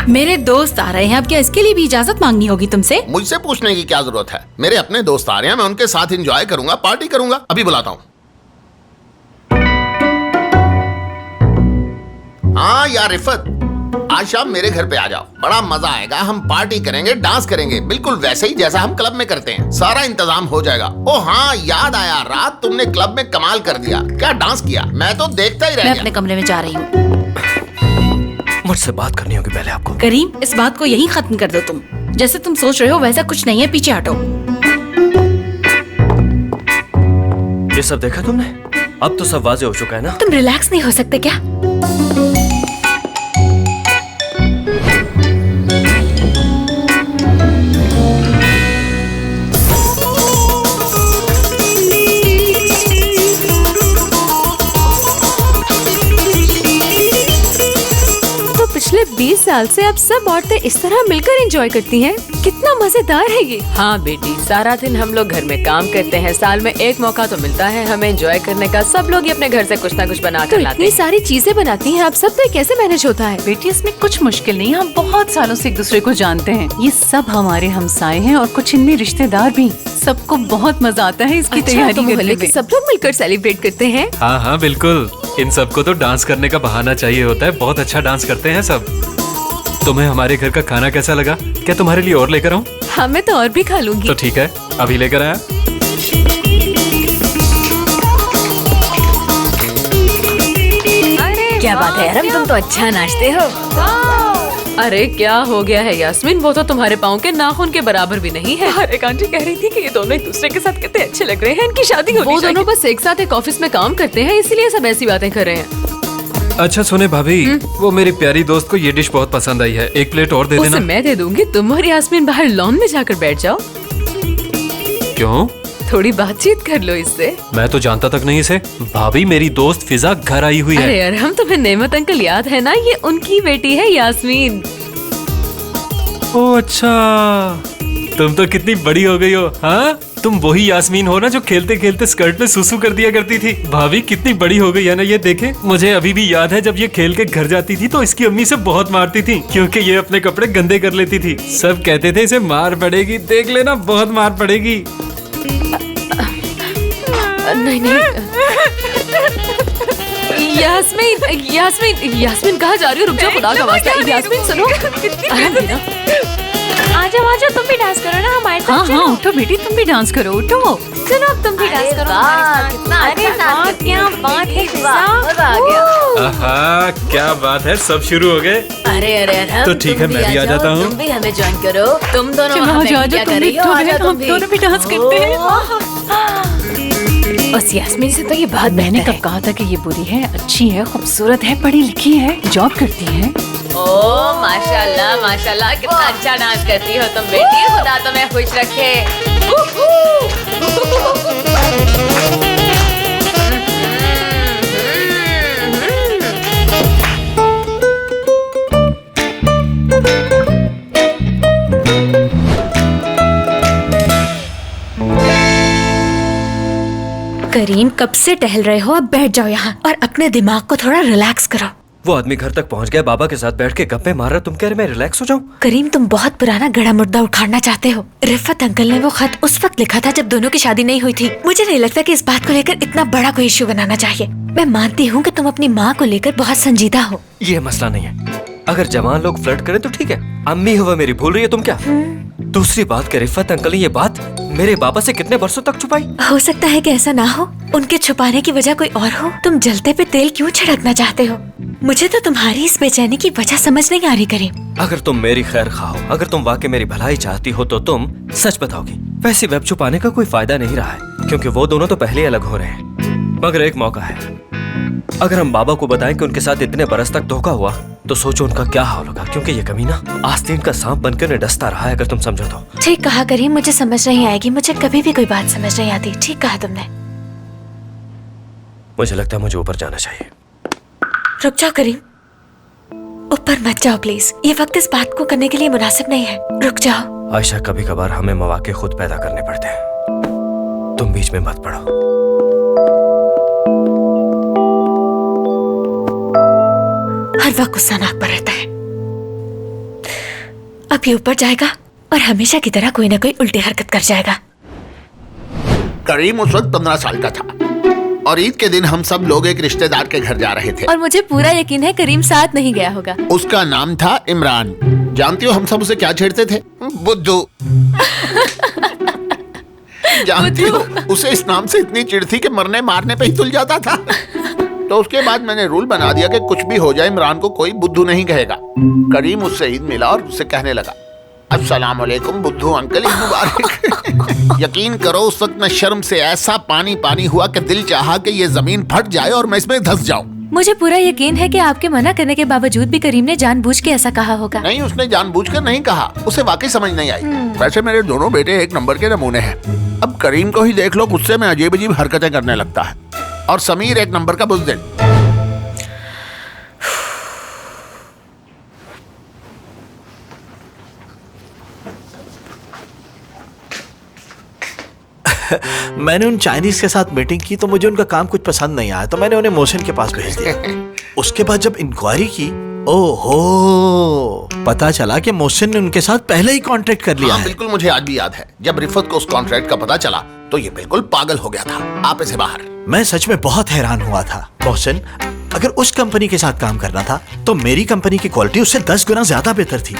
मेरे दोस्त आ रहे हैं, अब क्या इसके लिए भी इजाजत मांगनी होगी तुमसे? मुझसे पूछने की क्या जरूरत है? मेरे अपने दोस्त आ रहे हैं, मैं उनके साथ एंजॉय करूंगा, पार्टी करूंगा। अभी बुलाता हूँ। हाँ यार रिफत, आज शाम मेरे घर पे आ जाओ, बड़ा मजा आएगा। हम पार्टी करेंगे, डांस करेंगे, बिल्कुल वैसे ही जैसा हम क्लब में करते हैं। सारा इंतजाम हो जाएगा। ओ हाँ, याद आया, रात तुमने क्लब में कमाल कर दिया। क्या डांस किया, मैं तो देखता ही रह मैं गया। अपने कमरे में जा रही हूँ। मुझसे बात करनी होगी पहले आपको। करीम, इस बात को यहीं खत्म कर दो तुम। जैसे तुम सोच रहे हो वैसा कुछ नहीं है, पीछे हटो। ये सब देखा तुमने? अब तो सब वाजे हो चुका है ना? तुम रिलैक्स नहीं हो सकते क्या? साल से अब सब औरतें इस तरह मिलकर एंजॉय करती हैं। कितना मजेदार है ये। हाँ बेटी, सारा दिन हम लोग घर में काम करते हैं, साल में एक मौका तो मिलता है हमें एंजॉय करने का। सब लोग ही अपने घर से कुछ ना कुछ बना तो कर लाते इतनी हैं। सारी चीजें बनाती हैं आप सब, तो ये कैसे मैनेज होता है? बेटी इसमें कुछ मुश्किल नहीं, हम बहुत सालों से एक दूसरे को जानते हैं। ये सब हमारे हमसाए हैं और कुछ इनमें रिश्तेदार भी। सबको बहुत मजा आता है इसकी अच्छा, तैयारी तो करने मोहल्ले के में। सब लोग मिलकर सेलिब्रेट करते हैं। हाँ हाँ बिल्कुल, इन सबको तो डांस करने का बहाना चाहिए होता है। बहुत अच्छा डांस करते हैं सब। तुम्हें हमारे घर का खाना कैसा लगा? क्या तुम्हारे लिए और लेकर आऊं? हाँ, मैं तो और भी खा लूंगी। तो ठीक है, अभी लेकर आया। क्या बात है यार, तुम तो अच्छा नाचते हो। अरे क्या हो गया है यास्मीन, वो तो तुम्हारे पाँव के नाखून के बराबर भी नहीं है। अरे आंटी कह रही थी कि ये दोनों एक दूसरे के साथ कितने अच्छे लग रहे हैं, इनकी शादी होनी वो चाहिए। दोनों बस एक साथ एक ऑफिस में काम करते हैं, इसलिए सब ऐसी बातें कर रहे हैं। अच्छा सुने भाभी, वो मेरी प्यारी दोस्त को ये डिश बहुत पसंद आई है, एक प्लेट और दे उसे देना। मैं दे दूंगी, तुम और यास्मीन बाहर लॉन में जाकर बैठ जाओ, क्यों? थोड़ी बातचीत कर लो इससे। मैं तो जानता तक नहीं इसे। भाभी मेरी दोस्त फिजा घर आई हुई अरे है। यार, हम तुम्हें नेमत अंकल याद है ना, ये उनकी बेटी है यास्मीन। ओह अच्छा, तुम तो कितनी बड़ी हो गई हो। हाँ, तुम वही यास्मीन हो ना जो खेलते खेलते स्कर्ट में सुसु कर दिया करती थी। भाभी कितनी बड़ी हो गई है ना ये देखे। मुझे अभी भी याद है जब ये खेल के घर जाती थी तो इसकी अम्मी से बहुत मारती थी, क्योंकि ये अपने कपड़े गंदे कर लेती थी। सब कहते थे इसे मार पड़ेगी, देख लेना बहुत मार पड़ेगी। नहीं नहीं, यास्मीन यास्मीन यास्मीन कहाँ जा रही हो? रुक जाओ, खुदा का वास्ता। यास्मीन सुनो, आराम देना। आजा तुम भी डांस करो ना हमारे साथ। हाँ हाँ उठो बेटी, तुम भी डांस करो, उठो। चलो अब तुम भी डांस करो हमारे साथ। क्या बात है, मजा आ गया। आहा, क्या बात है, सब शुरू हो गए। अरे अरे अरे, तो ठीक है, मैं भी आ जाता हूँ। तुम भी हमें ज्वाइन करो। तुम दोनों चलो वहाँ आ जाओ, बैठ क्या तुम कर भी रही हो? आ जाओ तुम हम भी। दोनों भी डांस करते हैं। बस यास्मीन से तो ये बात मैंने कब कहा था कि ये बुरी है? अच्छी है, खूबसूरत है, पढ़ी लिखी है, जॉब करती है। ओ माशाल्लाह माशाल्लाह, कितना अच्छा डांस करती हो तुम बेटी, खुदा तुम्हें खुश रखे। करीम, कब से टहल रहे हो? अब बैठ जाओ यहाँ और अपने दिमाग को थोड़ा रिलैक्स करो। वो आदमी घर तक पहुंच गया, बाबा के साथ बैठ के गप्पे मार रहा, तुम कह रहे मैं रिलैक्स हो जाऊं? करीम, तुम बहुत पुराना गड़ा मुर्दा उखाड़ना चाहते हो। रिफत अंकल ने वो खत उस वक्त लिखा था जब दोनों की शादी नहीं हुई थी। मुझे नहीं लगता कि इस बात को लेकर इतना बड़ा कोई इश्यू बनाना चाहिए। मैं मानती हूँ कि तुम अपनी माँ को लेकर बहुत संजीदा हो। ये मसला नहीं है। अगर जवान लोग फ्लर्ट करें तो ठीक है, अम्मी हुआ मेरी भूल रही है तुम क्या? दूसरी बात कि रिफत अंकल ने ये बात मेरे बाबा से कितने बरसों तक छुपाई। हो सकता है कि ऐसा ना हो, उनके छुपाने की वजह कोई और हो। तुम जलते पे तेल क्यों छिड़कना चाहते हो? मुझे तो तुम्हारी इस बेचैनी की वजह समझ नहीं आ रही करीम। अगर तुम मेरी खैर खाओ, अगर तुम वाकई मेरी भलाई चाहती हो तो तुम सच बताओगी। वैसे वेब छुपाने का कोई फायदा नहीं रहा है, क्योंकि वो दोनों तो पहले अलग हो रहे हैं। मगर एक मौका है, अगर हम बाबा को बताएं कि उनके साथ इतने बरस तक धोखा हुआ तो सोचो उनका क्या हाल होगा, क्योंकि ये कमीना आस्तीन का सांप बनकर उन्हें डसता रहा है, अगर तुम समझो तो। ठीक कहा करीम, मुझे समझ नहीं आएगी। मुझे कभी भी कोई बात समझ नहीं आती। ठीक कहा तुमने। मुझे लगता है मुझे ऊपर जाना चाहिए। रुक जाओ करीम, ऊपर मत जाओ प्लीज। ये वक्त इस बात को करने के लिए मुनासिब नहीं है। रुक जाओ। आयशा, कभी कभार हमें मौके खुद पैदा करने पड़ते हैं, तुम बीच में मत पड़ो। हर वक्त गुस्सा नाक पर रहता है। अब ये ऊपर जाएगा और हमेशा की तरह कोई ना कोई उल्टी हरकत कर जाएगा। करीम उस वक्त 15 साल का था और ईद के दिन हम सब लोग एक रिश्तेदार के घर जा रहे थे। और मुझे पूरा यकीन है करीम साथ नहीं गया होगा। उसका नाम था इमरान। जानती हो हम सब उसे क्या छेड़ते थे? बुद्धू। जानती हो उसे इस नाम से इतनी चिढ़ थी कि मरने मारने पे ही तुल जाता था। तो उसके बाद मैंने रूल बना दिया कि कुछ भी हो जाए इमरान को कोई बुद्धू नहीं कहेगा। करीम उससे ईद मिला और उससे कहने लगा, अस्सलाम वालेकुम बुद्धू अंकल, ईद मुबारक। यकीन करो उस वक्त मैं शर्म से ऐसा पानी पानी हुआ कि दिल चाहा कि ये जमीन फट जाए और मैं इसमें धंस जाऊं। मुझे पूरा यकीन है कि आपके मना करने के बावजूद भी करीम ने जानबूझ के ऐसा कहा होगा। नहीं, उसने जानबूझकर नहीं कहा, उसे वाकई समझ नहीं आई। वैसे मेरे दोनों बेटे एक नंबर के नमूने हैं। अब करीम को ही देख लो, गुस्से में अजीब अजीब हरकतें करने लगता है, और समीर एक नंबर का बुज़दिल। मैंने उन चाइनीज के साथ मीटिंग की तो मुझे उनका काम कुछ पसंद नहीं आया, तो मैंने उन्हें मोहसिन के पास भेज दिया। उसके बाद जब इंक्वायरी की, ओहो, पता चला कि मोहसिन ने उनके साथ पहले ही कॉन्ट्रैक्ट कर लिया हाँ, है। बिल्कुल मुझे आज भी याद है। जब रिफत को उस कॉन्ट्रैक्ट का पता चला तो ये बिल्कुल पागल हो गया था। आप इसे बाहर। मैं सच में बहुत हैरान हुआ था। मोहसिन, अगर उस कंपनी के साथ काम करना था तो मेरी कंपनी की क्वालिटी उससे 10 गुना ज्यादा बेहतर थी।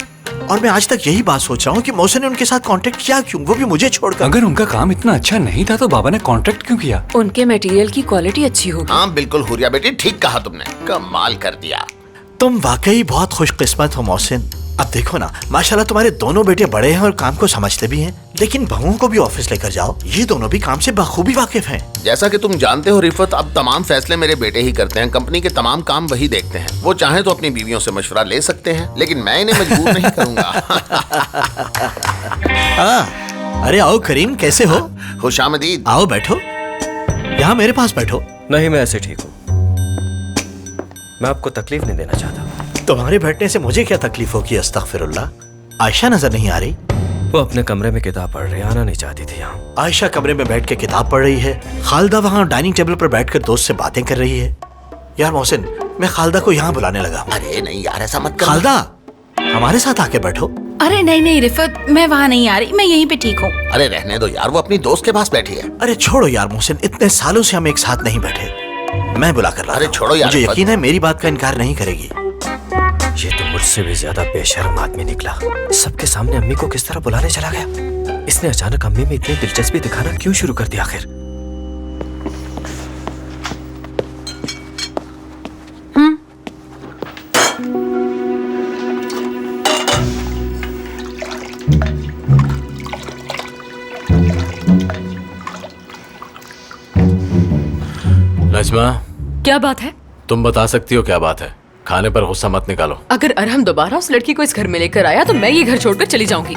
और मैं आज तक यही बात सोच रहा हूँ कि मोहसिन ने उनके साथ कॉन्ट्रैक्ट किया क्यों, वो भी मुझे छोड़कर। अगर उनका काम इतना अच्छा नहीं था तो बाबा ने कॉन्ट्रैक्ट क्यों किया? उनके मटेरियल की क्वालिटी अच्छी होगी। हाँ बिल्कुल हुरिया बेटी, ठीक कहा तुमने, कमाल कर दिया। तुम वाकई बहुत खुशकिस्मत हो मोहसिन। अब देखो ना, माशाल्लाह तुम्हारे दोनों बेटे बड़े हैं और काम को समझते भी हैं, लेकिन बहुओं को भी ऑफिस लेकर जाओ, ये दोनों भी काम से बखूबी वाकिफ हैं। जैसा कि तुम जानते हो रिफत, अब तमाम फैसले मेरे बेटे ही करते हैं। कंपनी के तमाम काम वही देखते हैं। वो चाहे तो अपनी बीवियों से मशवरा ले सकते हैं, लेकिन मैं इन्हें मजबूर नहीं करूंगा। अरे आओ करीम, कैसे हो? खुशामदीद। आओ बैठो, यहाँ मेरे पास बैठो। नहीं, मैं ऐसे ठीक हूँ। मैं आपको तकलीफ नहीं देना चाहता। तुम्हारे बैठने से मुझे क्या तकलीफ होगी? अस्तगफिरुल्लाह। आयशा नजर नहीं आ रही? वो अपने कमरे में किताब पढ़ रही, आना नहीं चाहती थी यहाँ। आयशा कमरे में बैठ के किताब पढ़ रही है, खालदा वहाँ डाइनिंग टेबल पर बैठकर दोस्त से बातें कर रही है। यार मोहसिन, मैं खालदा को यहाँ बुलाने लगा हूँ। अरे नहीं यार, ऐसा मत कर। खालदा, हमारे साथ आके बैठो। अरे नहीं नहीं रिफत, मैं वहाँ नहीं आ रही, मैं यहीं पे ठीक हूँ। अरे रहने दो यार, वो अपनी दोस्त के पास बैठी है। अरे छोड़ो यार मोहसिन, इतने सालों से हम एक साथ नहीं बैठे, मैं बुला कर रहा। अरे छोड़ो यार, मुझे यकीन है मेरी बात का इनकार नहीं करेगी। ये तो मुझसे भी ज्यादा बेशर्म आदमी निकला। सबके सामने अम्मी को किस तरह बुलाने चला गया। इसने अचानक अम्मी में इतनी दिलचस्पी दिखाना क्यों शुरू कर दिया आखिर? नजमा, क्या बात है? तुम बता सकती हो क्या बात है? खाने पर गुस्सा मत निकालो। अगर अरहम दोबारा उस लड़की को इस घर में लेकर आया तो मैं ये घर छोड़कर चली जाऊंगी।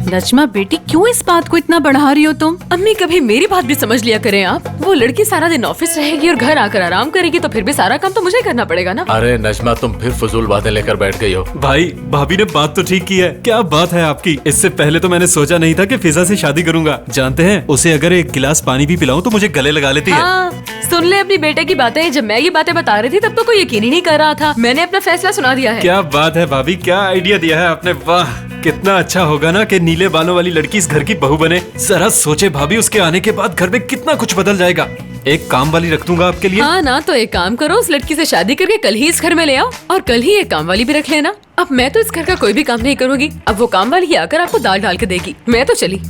नजमा बेटी, क्यों इस बात को इतना बढ़ा रही हो तुम? अम्मी कभी मेरी बात भी समझ लिया करें आप। वो लड़की सारा दिन ऑफिस रहेगी और घर आकर आराम करेगी तो फिर भी सारा काम तो मुझे करना पड़ेगा ना। अरे नजमा, तुम फिर फजूल बातें लेकर बैठ गई हो। भाई, भाभी ने बात तो ठीक की है। क्या बात है आपकी। इससे पहले तो मैंने सोचा नहीं था कि फिजा से शादी करूंगा। जानते हैं, उसे अगर एक गिलास पानी भी पिलाऊं तो मुझे गले लगा लेती है। हाँ, सुन ले अपनी बेटे की बातें। जब मैं ये बातें बता रही थी तब तो कोई यकीन ही नहीं कर रहा था। मैंने अपना फैसला सुना दिया है। क्या बात है भाभी, क्या आइडिया दिया है आपने। वाह, कितना अच्छा होगा ना कि नीले बालों वाली लड़की इस घर की बहू बने। जरा सोचे भाभी, उसके आने के बाद घर में कितना कुछ बदल जाएगा। एक काम वाली रख दूंगा आपके लिए। हाँ ना, तो एक काम करो, उस लड़की से शादी करके कल ही इस घर में ले आओ और कल ही एक काम वाली भी रख लेना। अब मैं तो इस घर का कोई भी काम नहीं करूंगी। अब वो काम वाली ही आकर आपको दाल डाल के देगी। मैं तो चली।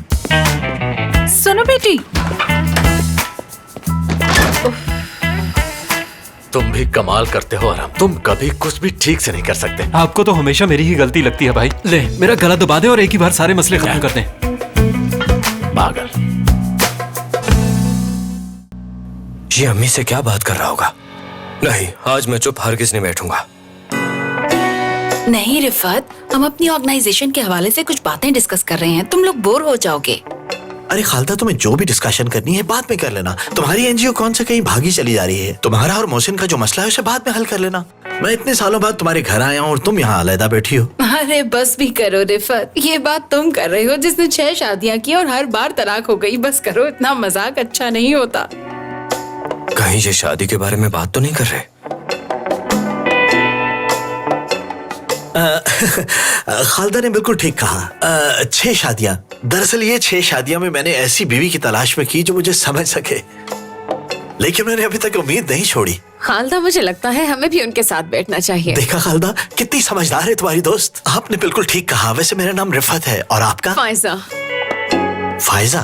सुनो बेटी, तुम भी कमाल करते हो आराम, तुम कभी कुछ भी ठीक से नहीं कर सकते। आपको तो हमेशा मेरी ही गलती लगती है भाई। ले, मेरा गला दबा दे और एक ही बार सारे मसले खत्म कर दें। पागल। ये अम्मी से क्या बात कर रहा होगा? नहीं, आज मैं चुप हरगिज नहीं बैठूंगा। नहीं रिफत, हम अपनी ऑर्गेनाइजेशन के हवाले से कुछ बातें डिस्कस कर रहे हैं, तुम लोग बोर हो जाओगे। अरे खालदा, तुम्हें जो भी डिस्कशन करनी है बाद में कर लेना। तुम्हारी एनजीओ कौन से कहीं भागी चली जा रही है। तुम्हारा और मोहसिन का जो मसला है उसे बाद में हल कर लेना। मैं इतने सालों बाद तुम्हारे घर आया हूँ और तुम यहाँ अलहदा बैठी हो। अरे बस भी करो रिफत, ये बात तुम कर रहे हो जिसने 6 शादियाँ की और हर बार तलाक हो गई। बस करो, इतना मजाक अच्छा नहीं होता। कहीं ये शादी के बारे में बात तो नहीं कर रहे? खालदा ने बिल्कुल ठीक कहा। 6 शादियां। दरअसल ये 6 शादियां में मैंने ऐसी बीवी की तलाश में की जो मुझे समझ सके, लेकिन मैंने अभी तक उम्मीद नहीं छोड़ी। खालदा, मुझे लगता है हमें भी उनके साथ बैठना चाहिए। देखा खालदा, कितनी समझदार है तुम्हारी दोस्त। आपने बिल्कुल ठीक कहा। वैसे मेरा नाम रिफत है और आपका? फायजा। फायजा,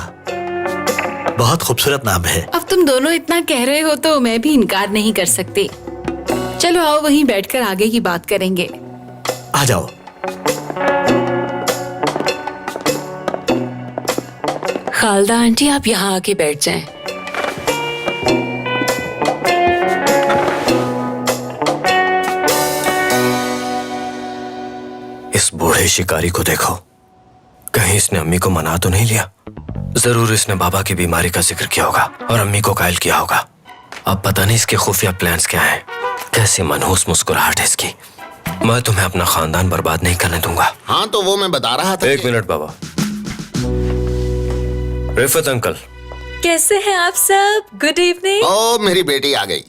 बहुत खूबसूरत नाम है। अब तुम दोनों इतना कह रहे हो तो मैं भी इनकार नहीं कर सकती। चलो आओ, वहीं बैठकर आगे की बात करेंगे। आ जाओ। खालदा आंटी, आप यहाँ आके बैठ जाएं। इस बूढ़े शिकारी को देखो, कहीं इसने अम्मी को मना तो नहीं लिया? जरूर इसने बाबा की बीमारी का जिक्र किया होगा और अम्मी को कायल किया होगा। अब पता नहीं इसके खुफिया प्लान्स क्या हैं। कैसी मनहूस मुस्कुराहट है इसकी। मैं तुम्हें अपना खानदान बर्बाद नहीं करने दूंगा। हाँ तो वो मैं बता रहा था। एक मिनट बाबा। रिफत अंकल, कैसे हैं आप सब? Good evening. ओ मेरी बेटी आ गई।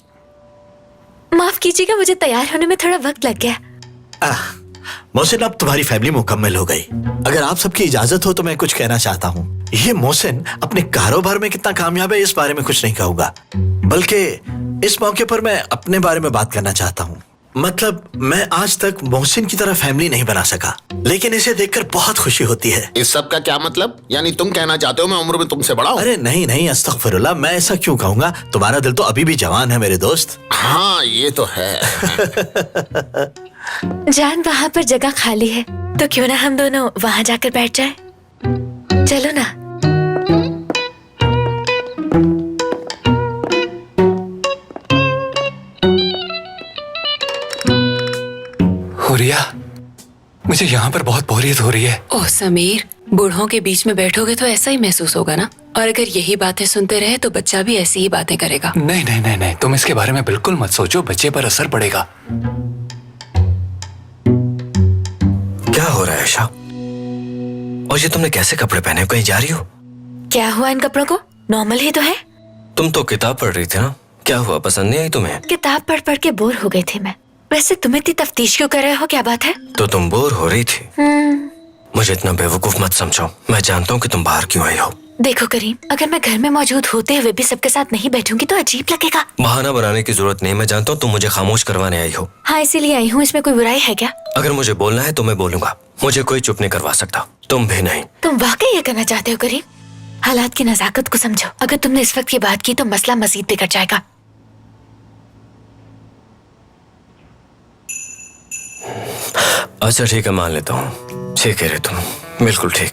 माफ कीजिएगा, मुझे तैयार होने में थोड़ा वक्त लग गया। मोहसिन, अब तुम्हारी फैमिली मुकम्मल हो गई। अगर आप सबकी इजाजत हो तो मैं कुछ कहना चाहता हूँ। ये मोहसिन अपने कारोबार में कितना कामयाब है इस बारे में कुछ नहीं कहूँगा, बल्कि इस मौके पर मैं अपने बारे में बात करना चाहता हूँ। मतलब मैं आज तक मोहसिन की तरह फैमिली नहीं बना सका, लेकिन इसे देखकर बहुत खुशी होती है। इस सब का क्या मतलब? यानी तुम कहना चाहते हो मैं उम्र में तुमसे बड़ा हूँ? अरे नहीं नहीं, अस्तगफिरुल्लाह, मैं ऐसा क्यों कहूँगा? तुम्हारा दिल तो अभी भी जवान है मेरे दोस्त। हाँ ये तो है। जान, वहाँ पर जगह खाली है, तो क्यों ना हम दोनों वहाँ जाकर बैठ जाएं? चलो ना। हुरिया, मुझे यहाँ पर बहुत बोरियत हो रही है। ओह समीर, बूढ़ों के बीच में बैठोगे तो ऐसा ही महसूस होगा ना। और अगर यही बातें सुनते रहे तो बच्चा भी ऐसी ही बातें करेगा। नहीं नहीं नहीं नहीं, तुम इसके बारे में बिल्कुल मत सोचो, बच्चे पर असर पड़ेगा। क्या हो रहा है आयशा? और ये तुमने कैसे कपड़े पहने हो? कहीं जा रही हो? क्या हुआ इन कपड़ों को? नॉर्मल ही तो है। तुम तो किताब पढ़ रही थी ना, क्या हुआ? पसंद नहीं आई तुम्हें? किताब पढ़ पढ़ के बोर हो गई थी मैं। वैसे तुम इतनी तफ्तीश क्यों कर रहे हो? क्या बात है? तो तुम बोर हो रही थी? मुझे इतना बेवकूफ मत समझो। मैं जानता हूँ कि तुम बाहर क्यों आई हो। देखो करीम, अगर मैं घर में मौजूद होते हुए भी सबके साथ नहीं बैठूंगी तो अजीब लगेगा। बहाना बनाने की जरूरत नहीं, मैं जानता हूँ तुम मुझे खामोश करवाने आई हो। हाँ, इसीलिए आई हूँ। इसमें कोई बुराई है क्या? अगर मुझे बोलना है तो मैं बोलूंगा, मुझे कोई चुप नहीं करवा सकता, तुम भी नहीं। तुम वाकई ये करना चाहते हो करीम? हालात की नजाकत को समझो। अगर तुमने इस वक्त ये बात की तो मसला मजीद बिगड़ जाएगा। अच्छा ठीक है, मान लेता हूँ। ठीक कह रहे तुम, बिल्कुल ठीक।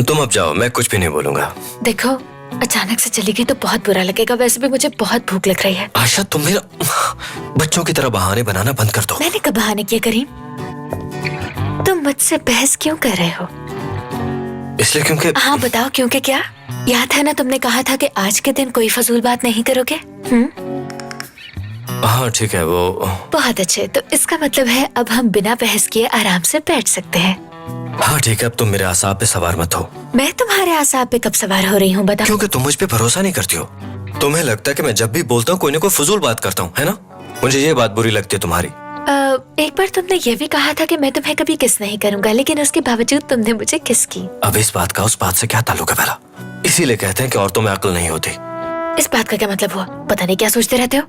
तुम अब जाओ, मैं कुछ भी नहीं बोलूंगा। देखो, अचानक से चली गई तो बहुत बुरा लगेगा। वैसे भी मुझे बहुत भूख लग रही है। आशा, तुम मेरा बच्चों की तरह बहाने बनाना बंद कर दो। मैंने कब बहाने किए करीम? तुम मुझसे बहस क्यों कर रहे हो? इसलिए क्योंकि... हाँ बताओ, क्योंकि क्या? याद है ना, तुमने कहा था कि आज के दिन कोई फजूल बात नहीं करोगे। हाँ ठीक है, वो... बहुत अच्छे, तो इसका मतलब है अब हम बिना बहस किए आराम से बैठ सकते हैं। हाँ ठीक है, अब तुम मेरे आसाब पे सवार मत हो। मैं तुम्हारे आसाब पे कब सवार हो रही हूँ बताओ? क्योंकि तुम मुझ पे भरोसा नहीं करती हो। तुम्हें लगता है कि मैं जब भी बोलता हूँ कोई ना कोई फजूल बात करता हूँ, है ना? मुझे ये बात बुरी लगती है तुम्हारी। एक बार तुमने ये भी कहा था कि मैं तुम्हें कभी किस नहीं करूंगा, लेकिन उसके बावजूद तुमने मुझे किस की। अब इस बात का उस बात से क्या ताल्लुक है भला? इसीलिए कहते हैं कि औरतों में अक्ल नहीं होती। इस बात का क्या मतलब हुआ? पता नहीं क्या सोचते रहते हो।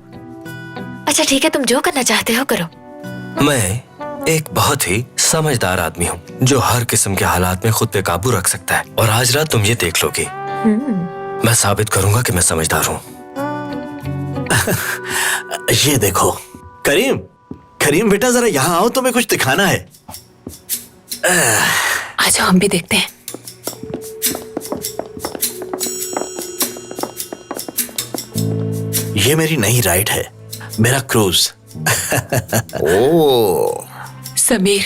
अच्छा ठीक है, तुम जो करना चाहते हो करो। मैं एक बहुत ही समझदार आदमी हूँ जो हर किस्म के हालात में खुद पे काबू रख सकता है, और आज रात तुम ये देख लोगी। मैं साबित करूंगा कि मैं समझदार हूँ। ये देखो करीम, करीम बेटा जरा यहाँ आओ, तुम्हें कुछ दिखाना है। आ जाओ, हम भी देखते हैं। ये मेरी नई राइड है, मेरा क्रूज। ओह समीर,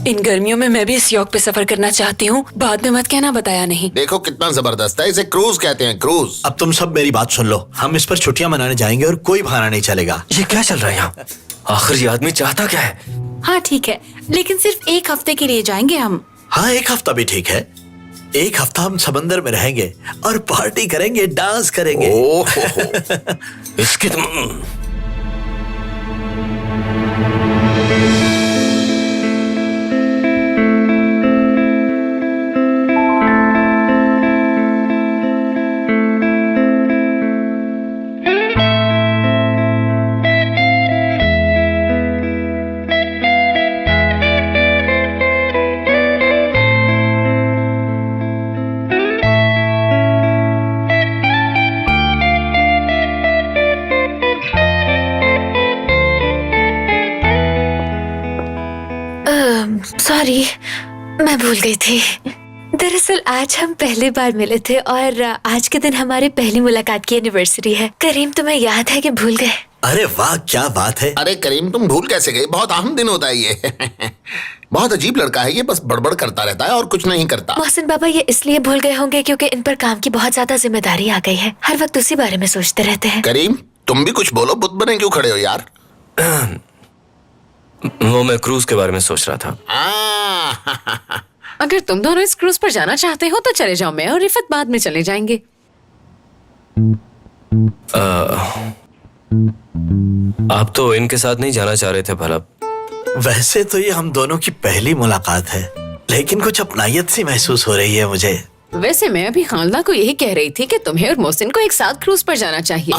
इन गर्मियों में मैं भी इस यॉक पे सफर करना चाहती हूँ। बाद में मत कहना बताया नहीं। देखो कितना जबरदस्त है, इसे क्रूज कहते हैं, क्रूज। अब तुम सब मेरी बात सुन लो, हम इस पर छुट्टियां मनाने जाएंगे और कोई बहाना नहीं चलेगा। ये क्या चल रहा है यहाँ? आखिर ये आदमी चाहता क्या है? हाँ ठीक है, लेकिन सिर्फ एक हफ्ते के लिए जाएंगे हम। हाँ, एक हफ्ता भी ठीक है। एक हफ्ता हम समंदर में रहेंगे और पार्टी करेंगे, डांस करेंगे। इसकी तुम... सॉरी, मैं भूल गई थी। दरअसल आज हम पहली बार मिले थे और आज के दिन हमारी पहली मुलाकात की एनिवर्सरी है। करीम, तुम्हें याद है कि भूल गए? अरे वाह, क्या बात है। अरे करीम, तुम भूल कैसे गए? बहुत अहम दिन होता है ये। बहुत अजीब लड़का है ये, बस बड़बड़ करता रहता है और कुछ नहीं करता। मोहसिन बाबा ये इसलिए भूल गए होंगे क्योंकि इन पर काम की बहुत ज्यादा जिम्मेदारी आ गई है। हर वक्त उसी बारे में सोचते रहते हैं। करीम, तुम भी कुछ बोलो, बुत बने क्यों खड़े हो यार? वो मैं क्रूज के बारे में सोच रहा था। अगर तुम दोनों इस क्रूज पर जाना चाहते हो तो चले जाओ, मैं और रिफत बाद में चले जाएंगे। आप तो इनके साथ नहीं जाना चाह रहे थे भला? वैसे तो ये हम दोनों की पहली मुलाकात है, लेकिन कुछ अपनायत सी महसूस हो रही है मुझे। वैसे मैं अभी खालदा को यही कह रही थी कि तुम्हें और मोहसिन को एक साथ क्रूज पर जाना चाहिए,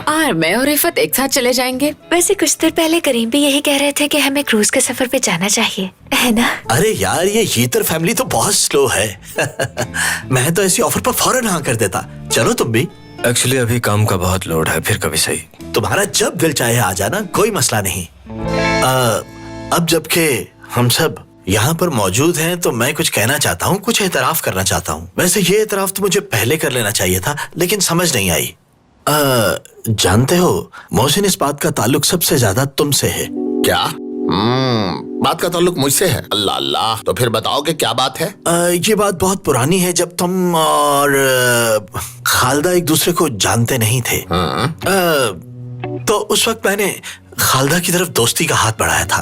और मैं और रिफत एक साथ चले जाएंगे। वैसे कुछ देर पहले करीम भी यही कह रहे थे कि हमें क्रूज के सफर पे जाना चाहिए, है ना? अरे यार, ये हीतर फैमिली तो बहुत स्लो है। मैं तो ऐसी ऑफर पर फौरन हाँ कर देता। चलो तुम भी। एक्चुअली अभी काम का बहुत लोड है, फिर कभी सही। तुम्हारा जब दिल चाहे आ जाना, कोई मसला नहीं। अब जबकि हम सब यहाँ पर मौजूद हैं तो मैं कुछ कहना चाहता हूँ, कुछ एतराफ करना चाहता हूँ। वैसे ये एतराफ तो मुझे पहले कर लेना चाहिए था, लेकिन समझ नहीं आई। जानते हो, मोहसिन, इस बात का ताल्लुक सबसे ज्यादा तुमसे है। क्या? बात का ताल्लुक मुझसे है? अल्लाह अल्लाह, तो फिर बताओ कि क्या बात है? ये बात बहुत पुरानी है, जब तुम और खालदा एक दूसरे को जानते नहीं थे। तो उस वक्त मैंने खालदा की तरफ दोस्ती का हाथ बढ़ाया था।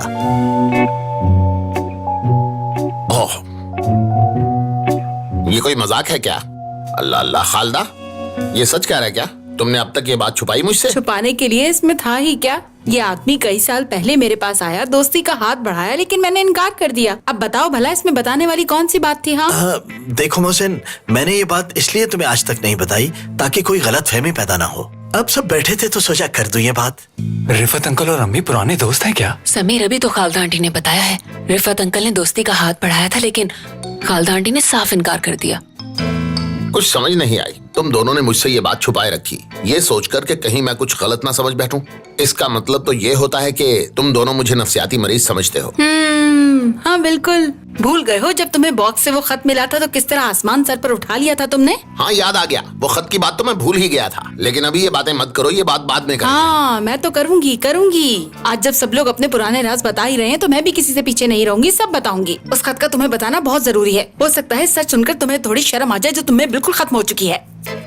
ओह, ये कोई मजाक है क्या? अल्लाह अल्लाह, खालदा ये सच कह रहा है क्या? तुमने अब तक ये बात छुपाई मुझसे? छुपाने के लिए इसमें था ही क्या? ये आदमी कई साल पहले मेरे पास आया, दोस्ती का हाथ बढ़ाया, लेकिन मैंने इनकार कर दिया। अब बताओ भला इसमें बताने वाली कौन सी बात थी? हाँ देखो मोहसिन, मैंने ये बात इसलिए तुम्हें आज तक नहीं बताई ताकि कोई गलतफहमी पैदा ना हो। अब सब बैठे थे तो सोचा कर दूं ये बात। रिफत अंकल और अम्मी पुराने दोस्त हैं क्या? समीर, अभी तो खालदा आंटी ने बताया है रिफत अंकल ने दोस्ती का हाथ बढ़ाया था, लेकिन खालदा आंटी ने साफ इनकार कर दिया। कुछ समझ नहीं आई। तुम दोनों ने मुझसे ये बात छुपाए रखी, ये सोचकर कि कहीं मैं कुछ गलत ना समझ बैठूं। इसका मतलब तो ये होता है कि तुम दोनों मुझे नफ्सियाती मरीज समझते हो। हाँ बिल्कुल। भूल गए हो जब तुम्हें बॉक्स से वो खत मिला था तो किस तरह आसमान सर पर उठा लिया था तुमने? हाँ याद आ गया, वो खत की बात तो मैं भूल ही गया था। लेकिन अभी ये बातें मत करो, ये बात बाद में करेंगे। हाँ मैं तो करूंगी। आज जब सब लोग अपने पुराने राज बता ही रहे हैं तो मैं भी किसी से पीछे नहीं रहूंगी, सब बताऊंगी। उस खत का तुम्हें बताना बहुत जरूरी है। हो सकता है सच सुनकर तुम्हें थोड़ी शर्म आ जाए जो तुम्हें बिल्कुल खत्म हो चुकी है।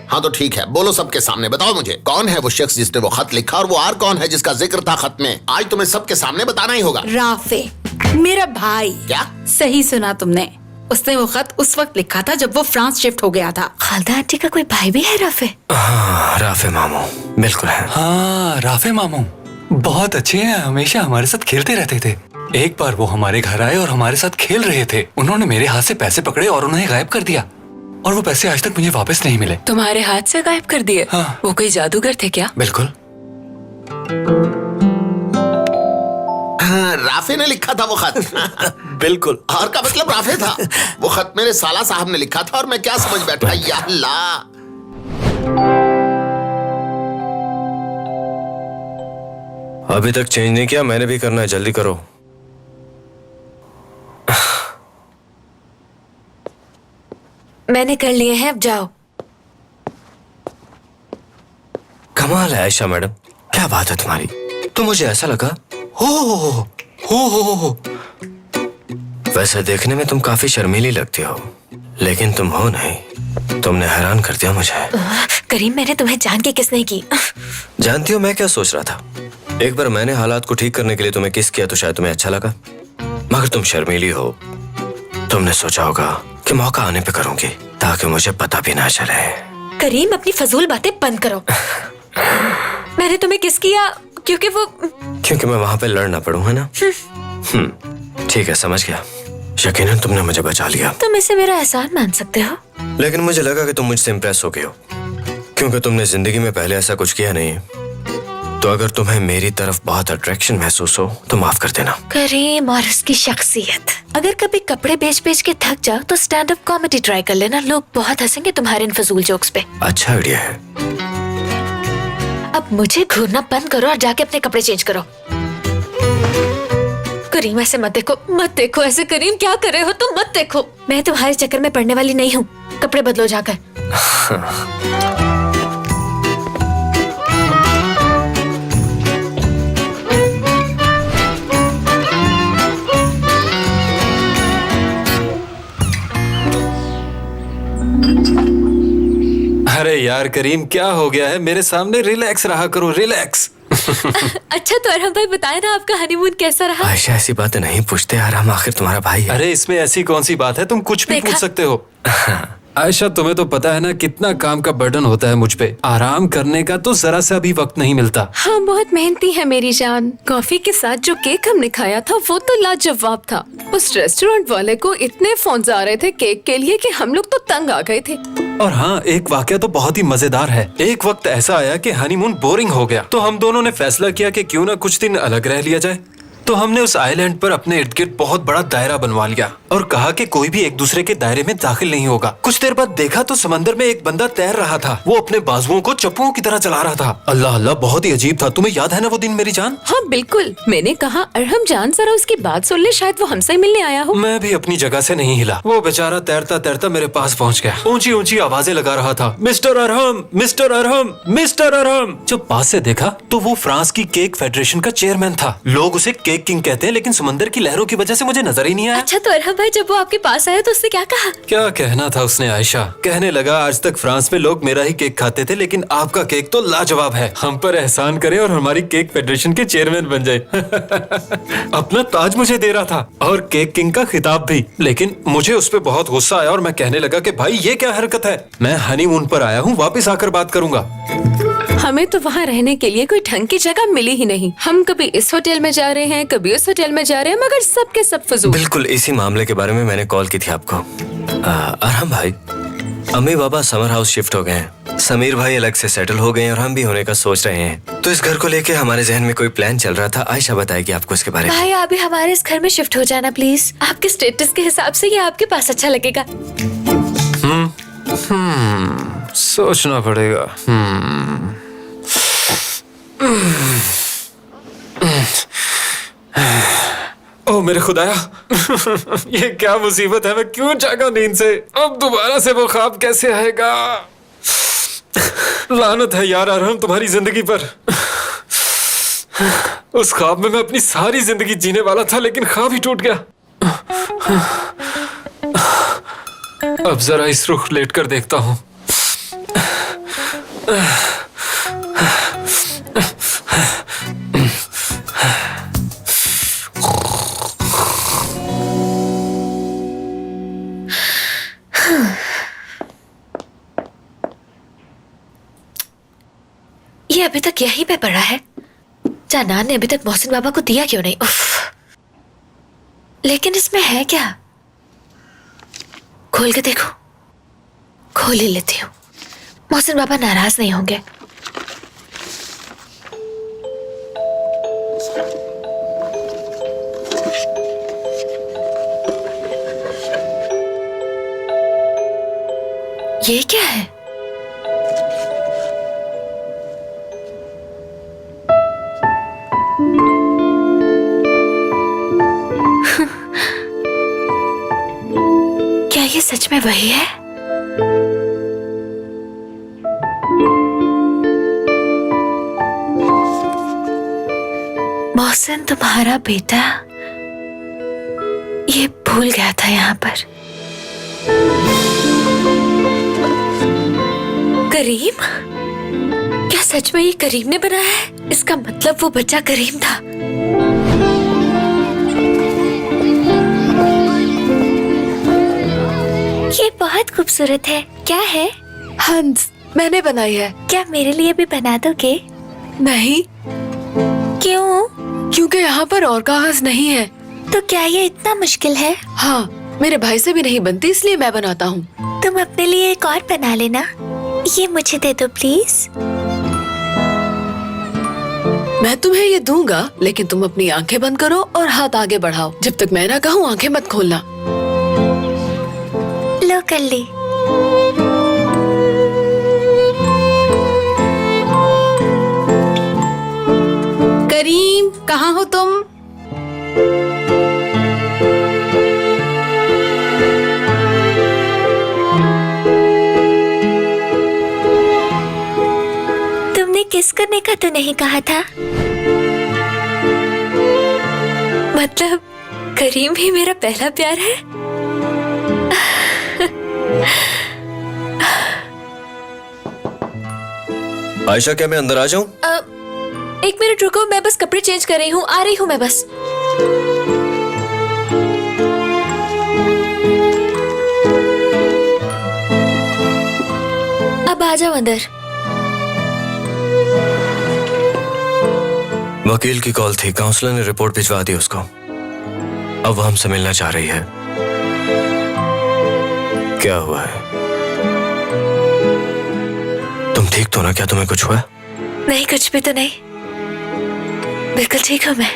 हाँ तो ठीक है, बोलो सबके सामने। बताओ मुझे, कौन है वो शख्स जिसने वो खत लिखा, और वो आर कौन है जिसका जिक्र था खत में? आज तुम्हें सबके सामने बताना ही होगा। राफे, मेरा भाई। क्या? सही सुना तुमने। उसने वो खत उस वक्त लिखा था जब वो फ्रांस शिफ्ट हो गया था। खालदा आंटी का कोई भाई भी है राफे? हाँ, राफे मामू बिल्कुल है। हाँ, राफे मामू बहुत अच्छे हैं, हमेशा हमारे साथ खेलते रहते थे। एक बार वो हमारे घर आए और हमारे साथ खेल रहे थे। उन्होंने मेरे हाथ से पैसे पकड़े और उन्हें गायब कर दिया, और वो पैसे आज तक मुझे वापस नहीं मिले। तुम्हारे हाथ से गायब कर दिए? हाँ। वो कोई जादूगर थे क्या? बिल्कुल। राफे ने लिखा था वो खत? बिल्कुल। और का मतलब राफे था। वो खत मेरे साला साहब ने लिखा था और मैं क्या समझ बैठा। या अल्लाह। अभी तक चेंज नहीं किया, मैंने भी करना है, जल्दी करो। मैंने कर लिए हैं, अब जाओ। कमाल है आयशा मैडम, क्या बात है तुम्हारी? तो मुझे ऐसा लगा हो। वैसे देखने में तुम काफी शर्मीली लगती हो, लेकिन तुम हो नहीं। तुमने हैरान कर दिया मुझे। करीम, मैंने तुम्हें जान के किस नहीं की। जानती हो मैं क्या सोच रहा था? एक बार मैंने हालात को ठीक करने के लिए तुम्हें किस किया तो शायद तुम्हें अच्छा लगा, मगर तुम शर्मीली हो। तुमने सोचा होगा कि मौका आने पे करूंगी ताकि मुझे पता भी ना चले। करीम, अपनी फजूल बातें बंद करो। मैंने तुम्हें किस किया? क्योंकि मैं वहां पे लड़ना पड़ूं, है ना? ठीक है, समझ गया। यकीनन तुमने मुझे बचा लिया। तुम इसे मेरा एहसान मान सकते हो। लेकिन मुझे लगा कि तुम मुझसे इम्प्रेस हो गए हो, क्योंकि तुमने जिंदगी में पहले ऐसा कुछ किया नहीं। तो अगर तुम्हें मेरी तरफ बहुत अट्रैक्शन महसूस हो तो माफ कर देना। करीम और उसकी शख्सियत। अगर कभी कपड़े बेच बेच के थक जाओ तो स्टैंड अप कॉमेडी ट्राई कर लेना, लोग बहुत हंसेंगे तुम्हारे इन फजूल जोक्स पे। अच्छा आइडिया है। अब मुझे घूरना बंद करो और जाके अपने कपड़े चेंज करो। करीम, ऐसे मत देखो ऐसे। करीम, क्या कर रहे हो तुम? मत देखो। मैं तुम्हारे चक्कर में पड़ने वाली नहीं हूँ। कपड़े बदलो जाकर। अरे यार करीम, क्या हो गया है? मेरे सामने रिलैक्स रहा करो, रिलैक्स। अच्छा तो अरहम भाई, बताए ना आपका हनीमून कैसा रहा? आयशा, ऐसी बातें नहीं पूछते यार, हम आखिर तुम्हारा भाई है। अरे इसमें ऐसी कौन सी बात है, तुम कुछ भी पूछ सकते हो। आयशा, तुम्हें तो पता है ना कितना काम का बर्डन होता है मुझ पे। आराम करने का तो जरा सा भी वक्त नहीं मिलता। हाँ, बहुत मेहनती है मेरी जान। कॉफी के साथ जो केक हमने खाया था वो तो लाजवाब था। उस रेस्टोरेंट वाले को इतने फोन आ रहे थे केक के लिए कि हम लोग तो तंग आ गए थे। और हाँ, एक वाकया तो बहुत ही मजेदार है। एक वक्त ऐसा आया कि हनीमून बोरिंग हो गया, तो हम दोनों ने फैसला किया कि क्यों ना कुछ दिन अलग रह लिया जाए। तो हमने उस आइलैंड पर अपने इर्द गिर्द बहुत बड़ा दायरा बनवा लिया और कहा कि कोई भी एक दूसरे के दायरे में दाखिल नहीं होगा। कुछ देर बाद देखा तो समंदर में एक बंदा तैर रहा था। वो अपने बाजुओं को चप्पुओं की तरह चला रहा था। अल्लाह अल्लाह, बहुत ही अजीब था। तुम्हें याद है ना वो दिन मेरी जान? हाँ बिल्कुल। मैंने कहा अरहम जान जरा उसकी बात सुन ले, शायद वो हमसे मिलने आया हो। मैं भी अपनी जगह से नहीं हिला। वो बेचारा तैरता तैरता मेरे पास पहुंच गया। ऊंची ऊंची आवाजें लगा रहा था, mister Arham, mister Arham, mister Arham. जब पास से देखा तो वो फ्रांस की केक फेडरेशन का चेयरमैन था। लोग उसे केक किंग कहते हैं, लेकिन समंदर की लहरों की वजह से मुझे नजर ही नहीं आया। अच्छा, तो अरहम भाई जब वो आपके पास आया तो उसने क्या कहा? क्या कहना था उसने आयशा? कहने लगा, आज तक फ्रांस में लोग मेरा ही केक खाते थे, लेकिन आपका केक तो लाजवाब है। हम पर एहसान करें और हमारी केक फेडरेशन के चेयरमैन बन जाए। अपना ताज मुझे दे रहा था और केक किंग का खिताब भी। लेकिन मुझे उस पर बहुत गुस्सा आया और मैं कहने लगा कि भाई ये क्या हरकत है, मैं हनीमून पर आया हूँ, वापस आकर बात करूंगा। हमें तो वहाँ रहने के लिए कोई ढंग की जगह मिली ही नहीं। हम कभी इस होटल में जा रहे हैं, कभी उस होटल में जा रहे हैं, मगर सब के सब फजूल। बिल्कुल इसी मामले के बारे में मैंने कॉल की थी आपको। अरहम भाई, अम्मी बाबा समर हाउस शिफ्ट हो गए हैं, समीर भाई अलग से सेटल हो गए हैं और हम भी होने का सोच रहे हैं। तो इस घर को लेके हमारे जहन में कोई प्लान चल रहा था। आयशा बताएगी आपको इसके बारे में। भाई, आप भी हमारे इस घर में शिफ्ट हो जाना प्लीज। आपके स्टेटस के हिसाब से ये आपके पास अच्छा लगेगा। सोचना पड़ेगा। ओ मेरे खुदाया, ये क्या मुसीबत है। मैं क्यों जागा नींद से? अब दोबारा से वो ख्वाब कैसे आएगा? लानत है यार अरहम तुम्हारी जिंदगी पर। उस ख्वाब में मैं अपनी सारी जिंदगी जीने वाला था, लेकिन ख्वाब ही टूट गया। अब जरा इस रुख लेट कर देखता हूँ। ये अभी तक यहीं पे पड़ा है। जानान ने अभी तक मोहसिन बाबा को दिया क्यों नहीं? उफ। लेकिन इसमें है क्या? खोल के देखो। खोल ही लेती हूँ, मोहसिन बाबा नाराज नहीं होंगे। ये क्या है? क्या ये सच में वही है? मोहसिन तुम्हारा बेटा ये भूल गया था यहाँ पर। करीम? क्या सच में ये करीम ने बनाया है? इसका मतलब वो बच्चा करीम था। ये बहुत खूबसूरत है। क्या है? हंस, मैंने बनाई है। क्या मेरे लिए भी बना दोगे? नहीं। क्यों? क्योंकि यहाँ पर और कागज नहीं है। तो क्या ये इतना मुश्किल है? हाँ, मेरे भाई से भी नहीं बनती, इसलिए मैं बनाता हूँ। तुम अपने लिए एक और बना लेना। ये मुझे दे दो प्लीज। मैं तुम्हें ये दूंगा, लेकिन तुम अपनी आंखें बंद करो और हाथ आगे बढ़ाओ। जब तक मैं ना कहूँ आंखें मत खोलना। लो कर ली। करीम, कहाँ हो तुम? तुमने किस करने का तो नहीं कहा था? मतलब करीम भी मेरा पहला प्यार है? आयशा, क्या मैं अंदर आ जाऊं? एक मिनट रुको, मैं बस कपड़े चेंज कर रही हूँ। आ रही हूँ मैं बस। आ जाओ अंदर। वकील की कॉल थी, काउंसलर ने रिपोर्ट भिजवा दी उसको। अब वो हमसे मिलना चाह रही है। क्या हुआ है? तुम ठीक तो ना? क्या तुम्हें कुछ हुआ? नहीं, कुछ भी तो नहीं, बिल्कुल ठीक हूँ मैं।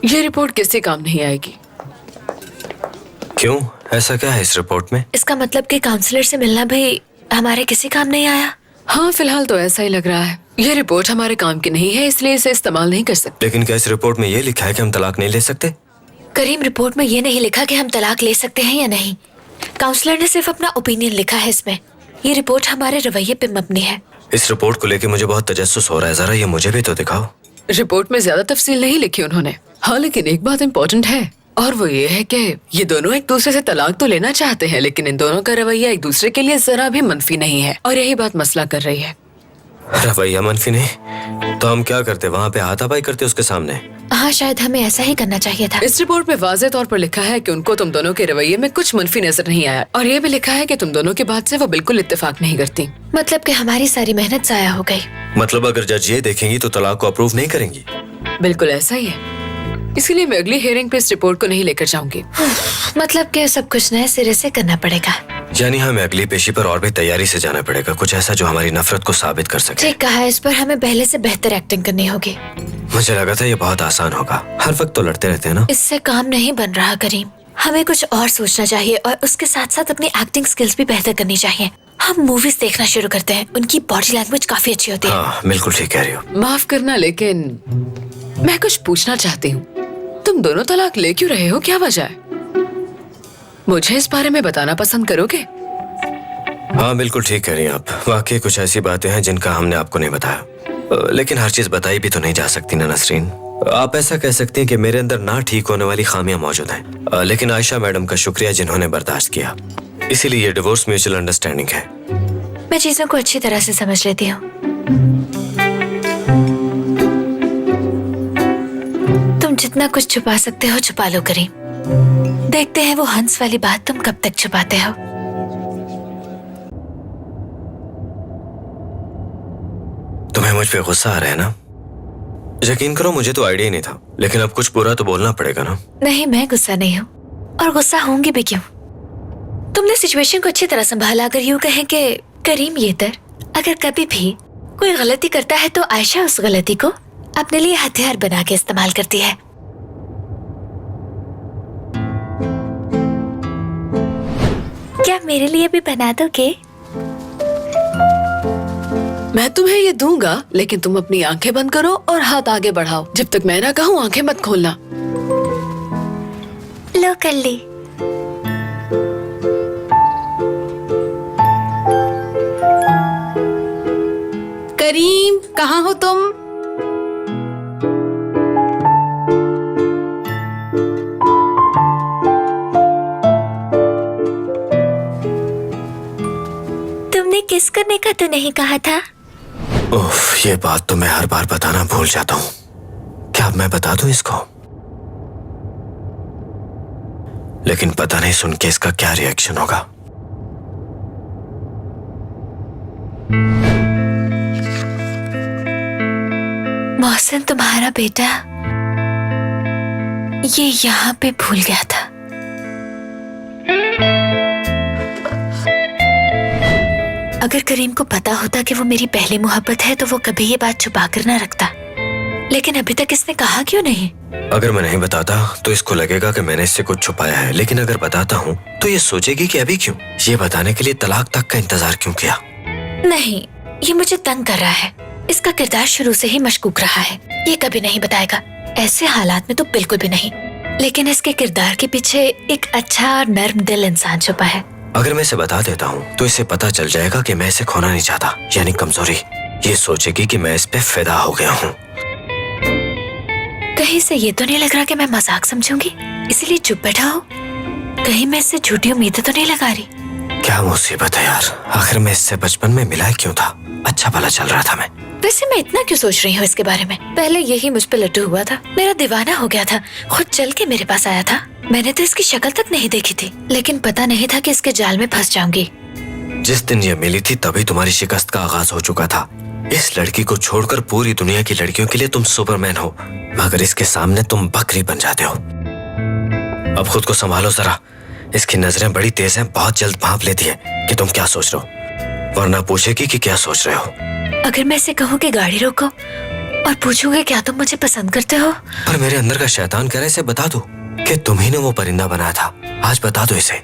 ये रिपोर्ट किसी काम नहीं आएगी। क्यों? ऐसा क्या है इस रिपोर्ट में? इसका मतलब कि काउंसलर से मिलना भी हमारे किसी काम नहीं आया? हाँ, फिलहाल तो ऐसा ही लग रहा है। ये रिपोर्ट हमारे काम की नहीं है, इसलिए इसे इस्तेमाल नहीं कर सकते। लेकिन क्या इस रिपोर्ट में ये लिखा है कि हम तलाक नहीं ले सकते? करीम, रिपोर्ट में ये नहीं लिखा कि हम तलाक ले सकते हैं या नहीं। काउंसलर ने सिर्फ अपना ओपिनियन लिखा है इसमें। ये रिपोर्ट हमारे रवैये पे मबनी है। इस रिपोर्ट को लेके मुझे बहुत तजस्सुस हो रहा है, जरा ये मुझे भी तो दिखाओ। रिपोर्ट में ज्यादा तफसील नहीं लिखी उन्होंने। हाँ, लेकिन एक बात इम्पोर्टेंट है, और वो ये है कि ये दोनों एक दूसरे से तलाक तो लेना चाहते हैं, लेकिन इन दोनों का रवैया एक दूसरे के लिए जरा भी मनफी नहीं है, और यही बात मसला कर रही है। रवैया मनफी नहीं तो हम क्या करते? वहाँ पे हाथापाई करते उसके सामने? हाँ, शायद हमें ऐसा ही करना चाहिए था। इस रिपोर्ट में वाज़ेह तौर पर लिखा है कि उनको तुम दोनों के रवैये में कुछ मनफी नजर नहीं आया, और ये भी लिखा है कि तुम दोनों के बाद से वो बिल्कुल इत्तेफाक नहीं करती। मतलब कि हमारी सारी मेहनत जाया हो गई। मतलब अगर जज ये देखेंगी तो तलाक को अप्रूव नहीं करेंगी? बिल्कुल ऐसा ही है, इसीलिए मैं अगली हियरिंग पे इस रिपोर्ट को नहीं लेकर जाऊंगी। मतलब कि सब कुछ नए सिरे से करना पड़ेगा। यानी हमें अगली पेशी पर और भी तैयारी से जाना पड़ेगा, कुछ ऐसा जो हमारी नफरत को साबित कर सके। ठीक कहा, इस पर हमें पहले से बेहतर एक्टिंग करनी होगी। मुझे लगा था ये बहुत आसान होगा, हर वक्त तो लड़ते रहते हैं ना। इससे काम नहीं बन रहा करीम, हमें कुछ और सोचना चाहिए और उसके साथ साथ अपनी एक्टिंग स्किल्स भी बेहतर करनी चाहिए। हम मूवीज देखना शुरू करते हैं, उनकी बॉडी लैंग्वेज काफी अच्छी होती है। हाँ, बिल्कुल ठीक कह रही हो। माफ करना, लेकिन मैं कुछ पूछना चाहती हूँ। तुम दोनों तलाक ले क्यों रहे हो? क्या वजह है? मुझे इस बारे में बताना पसंद करोगे? हाँ, बिल्कुल ठीक कह रही हैं आप। वाकई कुछ ऐसी बातें हैं जिनका हमने आपको नहीं बताया, लेकिन हर चीज बताई भी तो नहीं जा सकती ना नसरीन। आप ऐसा कह सकती हैं कि मेरे अंदर ना ठीक होने वाली खामियां मौजूद हैं, लेकिन आयशा मैडम का शुक्रिया जिन्होंने बर्दाश्त किया, इसीलिए ये डिवोर्स म्यूचुअल अंडरस्टैंडिंग है। मैं चीजों को अच्छी तरह से समझ लेती हूँ। तुम जितना कुछ छुपा सकते हो छुपा लो करीम, देखते हैं वो हंस वाली बात तुम कब तक छुपाते हो। तुम्हें मुझ पे गुस्सा आ रहा है ना? यकीन करो मुझे तो आइडिया ही नहीं था, लेकिन अब कुछ बुरा तो बोलना पड़ेगा ना। नहीं, मैं गुस्सा नहीं हूँ, और गुस्सा होंगी भी क्यों? तुमने सिचुएशन को अच्छी तरह संभाला। अगर यूँ कहें कि करीम अगर कभी भी कोई गलती करता है तो आयशा उस गलती को अपने लिए हथियार बना के इस्तेमाल करती है। क्या मेरे लिए भी बना दोगे? मैं तुम्हें ये दूंगा, लेकिन तुम अपनी आंखें बंद करो और हाथ आगे बढ़ाओ। जब तक मैं ना कहूँ आंखें मत खोलना। लो कर ली। करीम, कहाँ हो तुम? तुमने किस करने का तो नहीं कहा था? उफ, ये बात तो मैं हर बार बताना भूल जाता हूँ। क्या अब मैं बता दूं इसको? लेकिन पता नहीं सुन के इसका क्या रिएक्शन होगा। मोहसिन, तुम्हारा बेटा ये यहाँ पे भूल गया था। अगर करीम को पता होता कि वो मेरी पहली मोहब्बत है तो वो कभी ये बात छुपा कर ना रखता, लेकिन अभी तक इसने कहा क्यों नहीं? अगर मैं नहीं बताता तो इसको लगेगा कि मैंने इससे कुछ छुपाया है, लेकिन अगर बताता हूँ तो ये सोचेगी कि अभी क्यों, ये बताने के लिए तलाक तक का इंतजार क्यों किया। नहीं, ये मुझे तंग कर रहा है। इसका किरदार शुरू से ही मशकूक रहा है। ये कभी नहीं बताएगा, ऐसे हालात में तो बिल्कुल भी नहीं। लेकिन इसके किरदार के पीछे एक अच्छा और नर्म दिल इंसान छुपा है। अगर मैं इसे बता देता हूँ तो इसे पता चल जाएगा कि मैं इसे खोना नहीं चाहता, यानी कमजोरी। ये सोचेगी कि मैं इस पे फिदा हो गया हूँ। कहीं से ये तो नहीं लग रहा कि मैं मजाक समझूंगी, इसीलिए चुप बैठा हो? कहीं मैं इससे झूठी उम्मीदें तो नहीं लगा रही? क्या मुसीबत है यार, आखिर में इससे बचपन में मिला ही क्यों था? अच्छा भला चल रहा था मैं। वैसे मैं इतना क्यों सोच रही हूँ इसके बारे में? पहले यही मुझ पे लड्डू हुआ था, मेरा दीवाना हो गया था, खुद चल के मेरे पास आया था। मैंने तो इसकी शक्ल तक नहीं देखी थी, लेकिन पता नहीं था कि इसके जाल में फंस जाऊंगी। जिस दिन ये मिली थी तभी तुम्हारी शिकस्त का आगाज हो चुका था। इस लड़की को छोड़कर पूरी दुनिया की लड़कियों के लिए तुम सुपरमैन हो, मगर इसके सामने तुम बकरी बन जाते हो। अब खुद को संभालो जरा, इसकी नजरें बड़ी तेज हैं, बहुत जल्द भांप लेती है कि तुम क्या सोच रहे हो, वरना पूछेगी कि क्या सोच रहे हो। अगर मैं इसे कहूँ कि गाड़ी रोको और पूछूंगी क्या तुम मुझे पसंद करते हो? पर मेरे अंदर का शैतान कह रहा है इसे बता दो कि तुम्ही ने वो परिंदा बनाया था। आज बता दो इसे।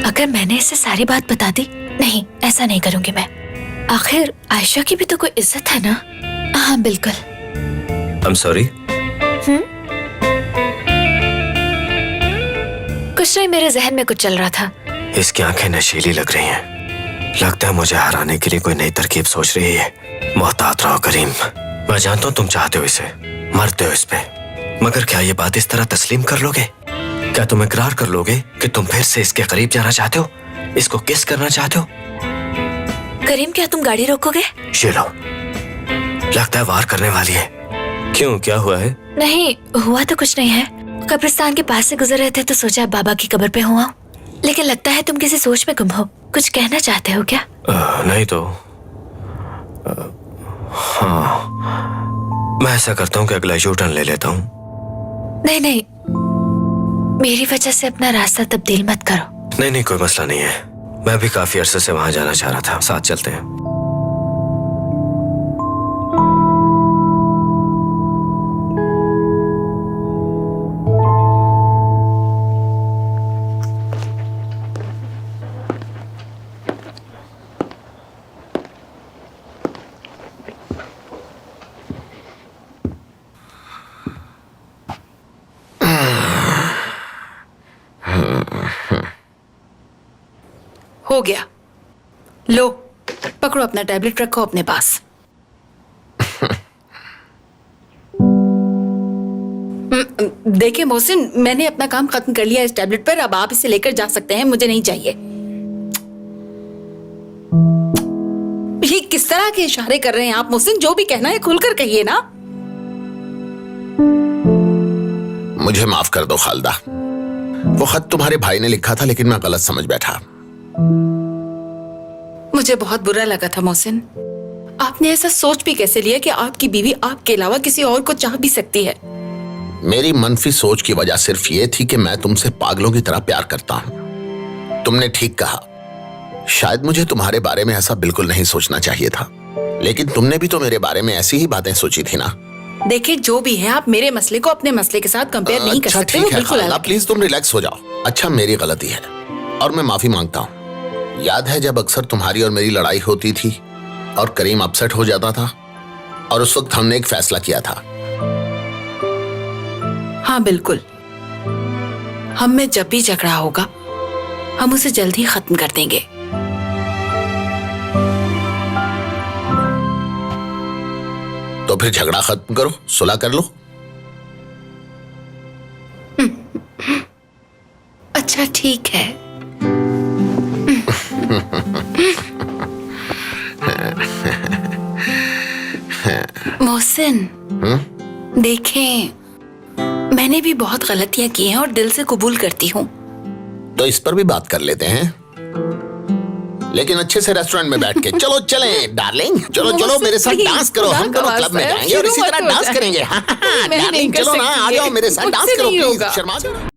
अगर मैंने इसे सारी बात बता दी, नहीं ऐसा नहीं करूंगी मैं। आखिर आयशा की भी तो कोई इज्जत है ना। हाँ बिल्कुल। I'm sorry। कुछ नहीं, मेरे जहन में कुछ चल रहा था। इसकी आंखें नशीली लग रही हैं, लगता है मुझे हराने के लिए कोई नई तरकीब सोच रही है। मोहतात रहो करीम, मैं जानता हूँ तुम चाहते हो इसे, मरते हो इस पे, मगर क्या ये बात इस तरह तस्लीम कर लोगे? क्या तुम इकरार कर लोगे कि तुम फिर से इसके करीब जाना चाहते हो, इसको किस करना चाहते हो? करीम क्या तुम गाड़ी रोकोगे? ये लो, लगता है वार करने वाली है। क्यों, क्या हुआ है? नहीं हुआ तो कुछ नहीं है, कब्रिस्तान के पास से गुजर रहे थे तो सोचा बाबा की कब्र पे हुआ। लेकिन लगता है तुम किसी सोच में गुम हो, कुछ कहना चाहते हो क्या? नहीं तो हाँ, मैं ऐसा करता हूँ कि अगला यू टर्न ले लेता हूँ। नहीं नहीं, मेरी वजह से अपना रास्ता तब्दील मत करो। नहीं नहीं, कोई मसला नहीं है, मैं भी काफी अरसे से वहां जाना चाह रहा था, साथ चलते हैं। हो गया, लो पकड़ो अपना टैबलेट, रखो अपने पास। देखिए मोहसिन, मैंने अपना काम खत्म कर लिया इस टैबलेट पर, अब आप इसे लेकर जा सकते हैं, मुझे नहीं चाहिए। ये किस तरह के इशारे कर रहे हैं आप मोहसिन? जो भी कहना है खुलकर कहिए ना। मुझे माफ कर दो खालदा, वो खत तुम्हारे भाई ने लिखा था लेकिन मैं गलत समझ बैठा। मुझे बहुत बुरा लगा था मोहसिन, आपने ऐसा सोच भी कैसे लिया कि आपकी बीवी आपके अलावा किसी और को चाह भी सकती है? मेरी मनफी सोच की वजह सिर्फ ये थी कि मैं तुमसे पागलों की तरह प्यार करता हूं। तुमने ठीक कहा, शायद मुझे तुम्हारे बारे में ऐसा बिल्कुल नहीं सोचना चाहिए था, लेकिन तुमने भी तो मेरे बारे में ऐसी ही बातें सोची थी ना। देखिए जो भी है, आप मेरे मसले को अपने मसले के साथ कंपेयर नहीं कर सकते। ठीक है बिल्कुल खाला, प्लीज तुम रिलैक्स हो जाओ। अच्छा मेरी गलती है और मैं माफी मांगता हूँ। याद है जब अक्सर तुम्हारी और मेरी लड़ाई होती थी और करीम अपसेट हो जाता था, और उस वक्त हमने एक फैसला किया था। हाँ बिल्कुल, हम में जब भी झगड़ा होगा हम उसे जल्द ही खत्म कर देंगे। तो फिर झगड़ा खत्म करो, सुलह कर लो। अच्छा ठीक है। मोहसिन, देखें मैंने भी बहुत गलतियां की हैं और दिल से कबूल करती हूँ। तो इस पर भी बात कर लेते हैं, लेकिन अच्छे से रेस्टोरेंट में बैठ के। चलो चलें डार्लिंग, चलो चलो मेरे साथ डांस करो, हम दोनों क्लब में जाएंगे और इसी तरह डांस करेंगे। हाँ, डार्लिंग चलो ना, आ जाओ मेरे साथ डांस करो प्लीज, शर्मा जाओ।